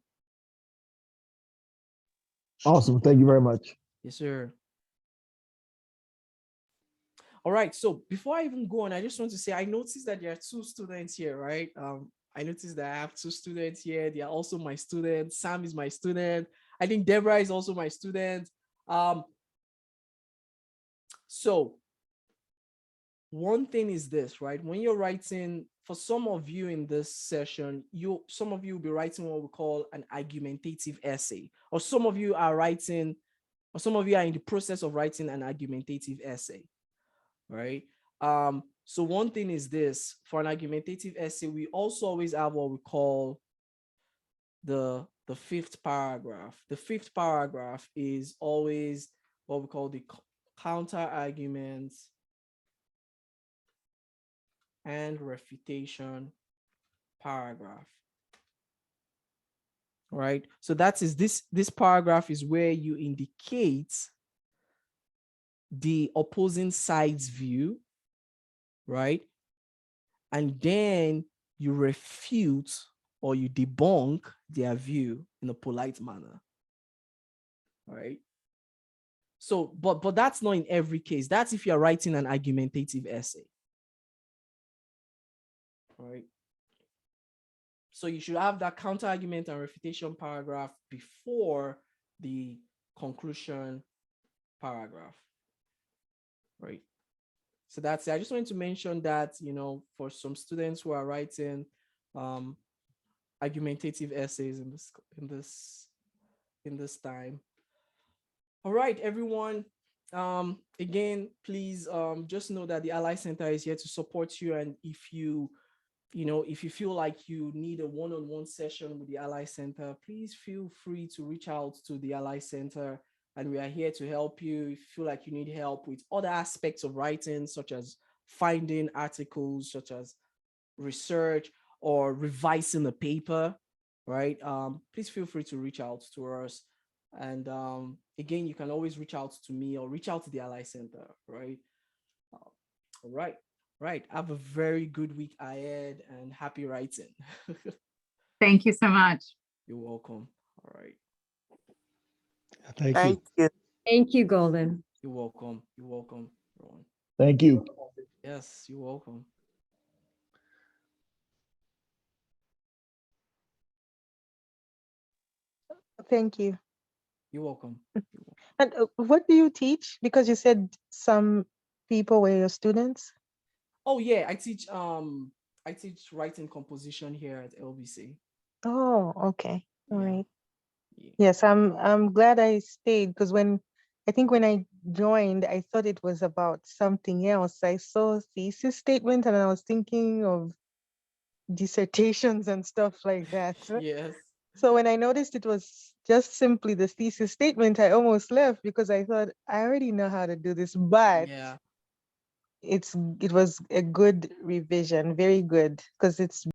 Awesome. Thank you very much. Yes, sir. All right. So before I even go on, I just want to say I noticed that there are two students here, right? I noticed that I have two students here. They are also my students. Sam is my student. I think Deborah is also my student. So one thing is this, right? When you're writing, for some of you in this session, some of you will be writing what we call an argumentative essay, or some of you are writing, or some of you are in the process of writing an argumentative essay, right? So one thing is this, for an argumentative essay, we also always have what we call the fifth paragraph. The fifth paragraph is always what we call the counter arguments and refutation paragraph. Right? So that is this paragraph is where you indicate the opposing side's view, right? And then you refute or you debunk their view in a polite manner. Right? So, but that's not in every case. That's if you're writing an argumentative essay. Right? So you should have that counter argument and refutation paragraph before the conclusion paragraph. Right? So that's it. I just wanted to mention that, for some students who are writing argumentative essays in this time. All right, everyone. Again, please just know that the Ally Center is here to support you. And if you feel like you need a one-on-one session with the Ally Center, please feel free to reach out to the Ally Center, and we are here to help you. If you feel like you need help with other aspects of writing, such as finding articles, such as research, or revising a paper, right? Please feel free to reach out to us. And again, you can always reach out to me or reach out to the Ally Center, right? All right. Right. Have a very good week ahead and happy writing. Thank you so much. You're welcome. All right. Thank you. Thank you, Golden. You're welcome. You're welcome, everyone. Thank you. Yes, you're welcome. Thank you. You're welcome. And what do you teach? Because you said some people were your students. Oh yeah, I teach writing composition here at LBC. Oh, okay. All Yeah. right. Yeah. Yes, I'm glad I stayed, because when I joined, I thought it was about something else. I saw thesis statement and I was thinking of dissertations and stuff like that. Yes. So when I noticed it was just simply the thesis statement, I almost left because I thought I already know how to do this. But Yeah. it was a good revision, very good, because it's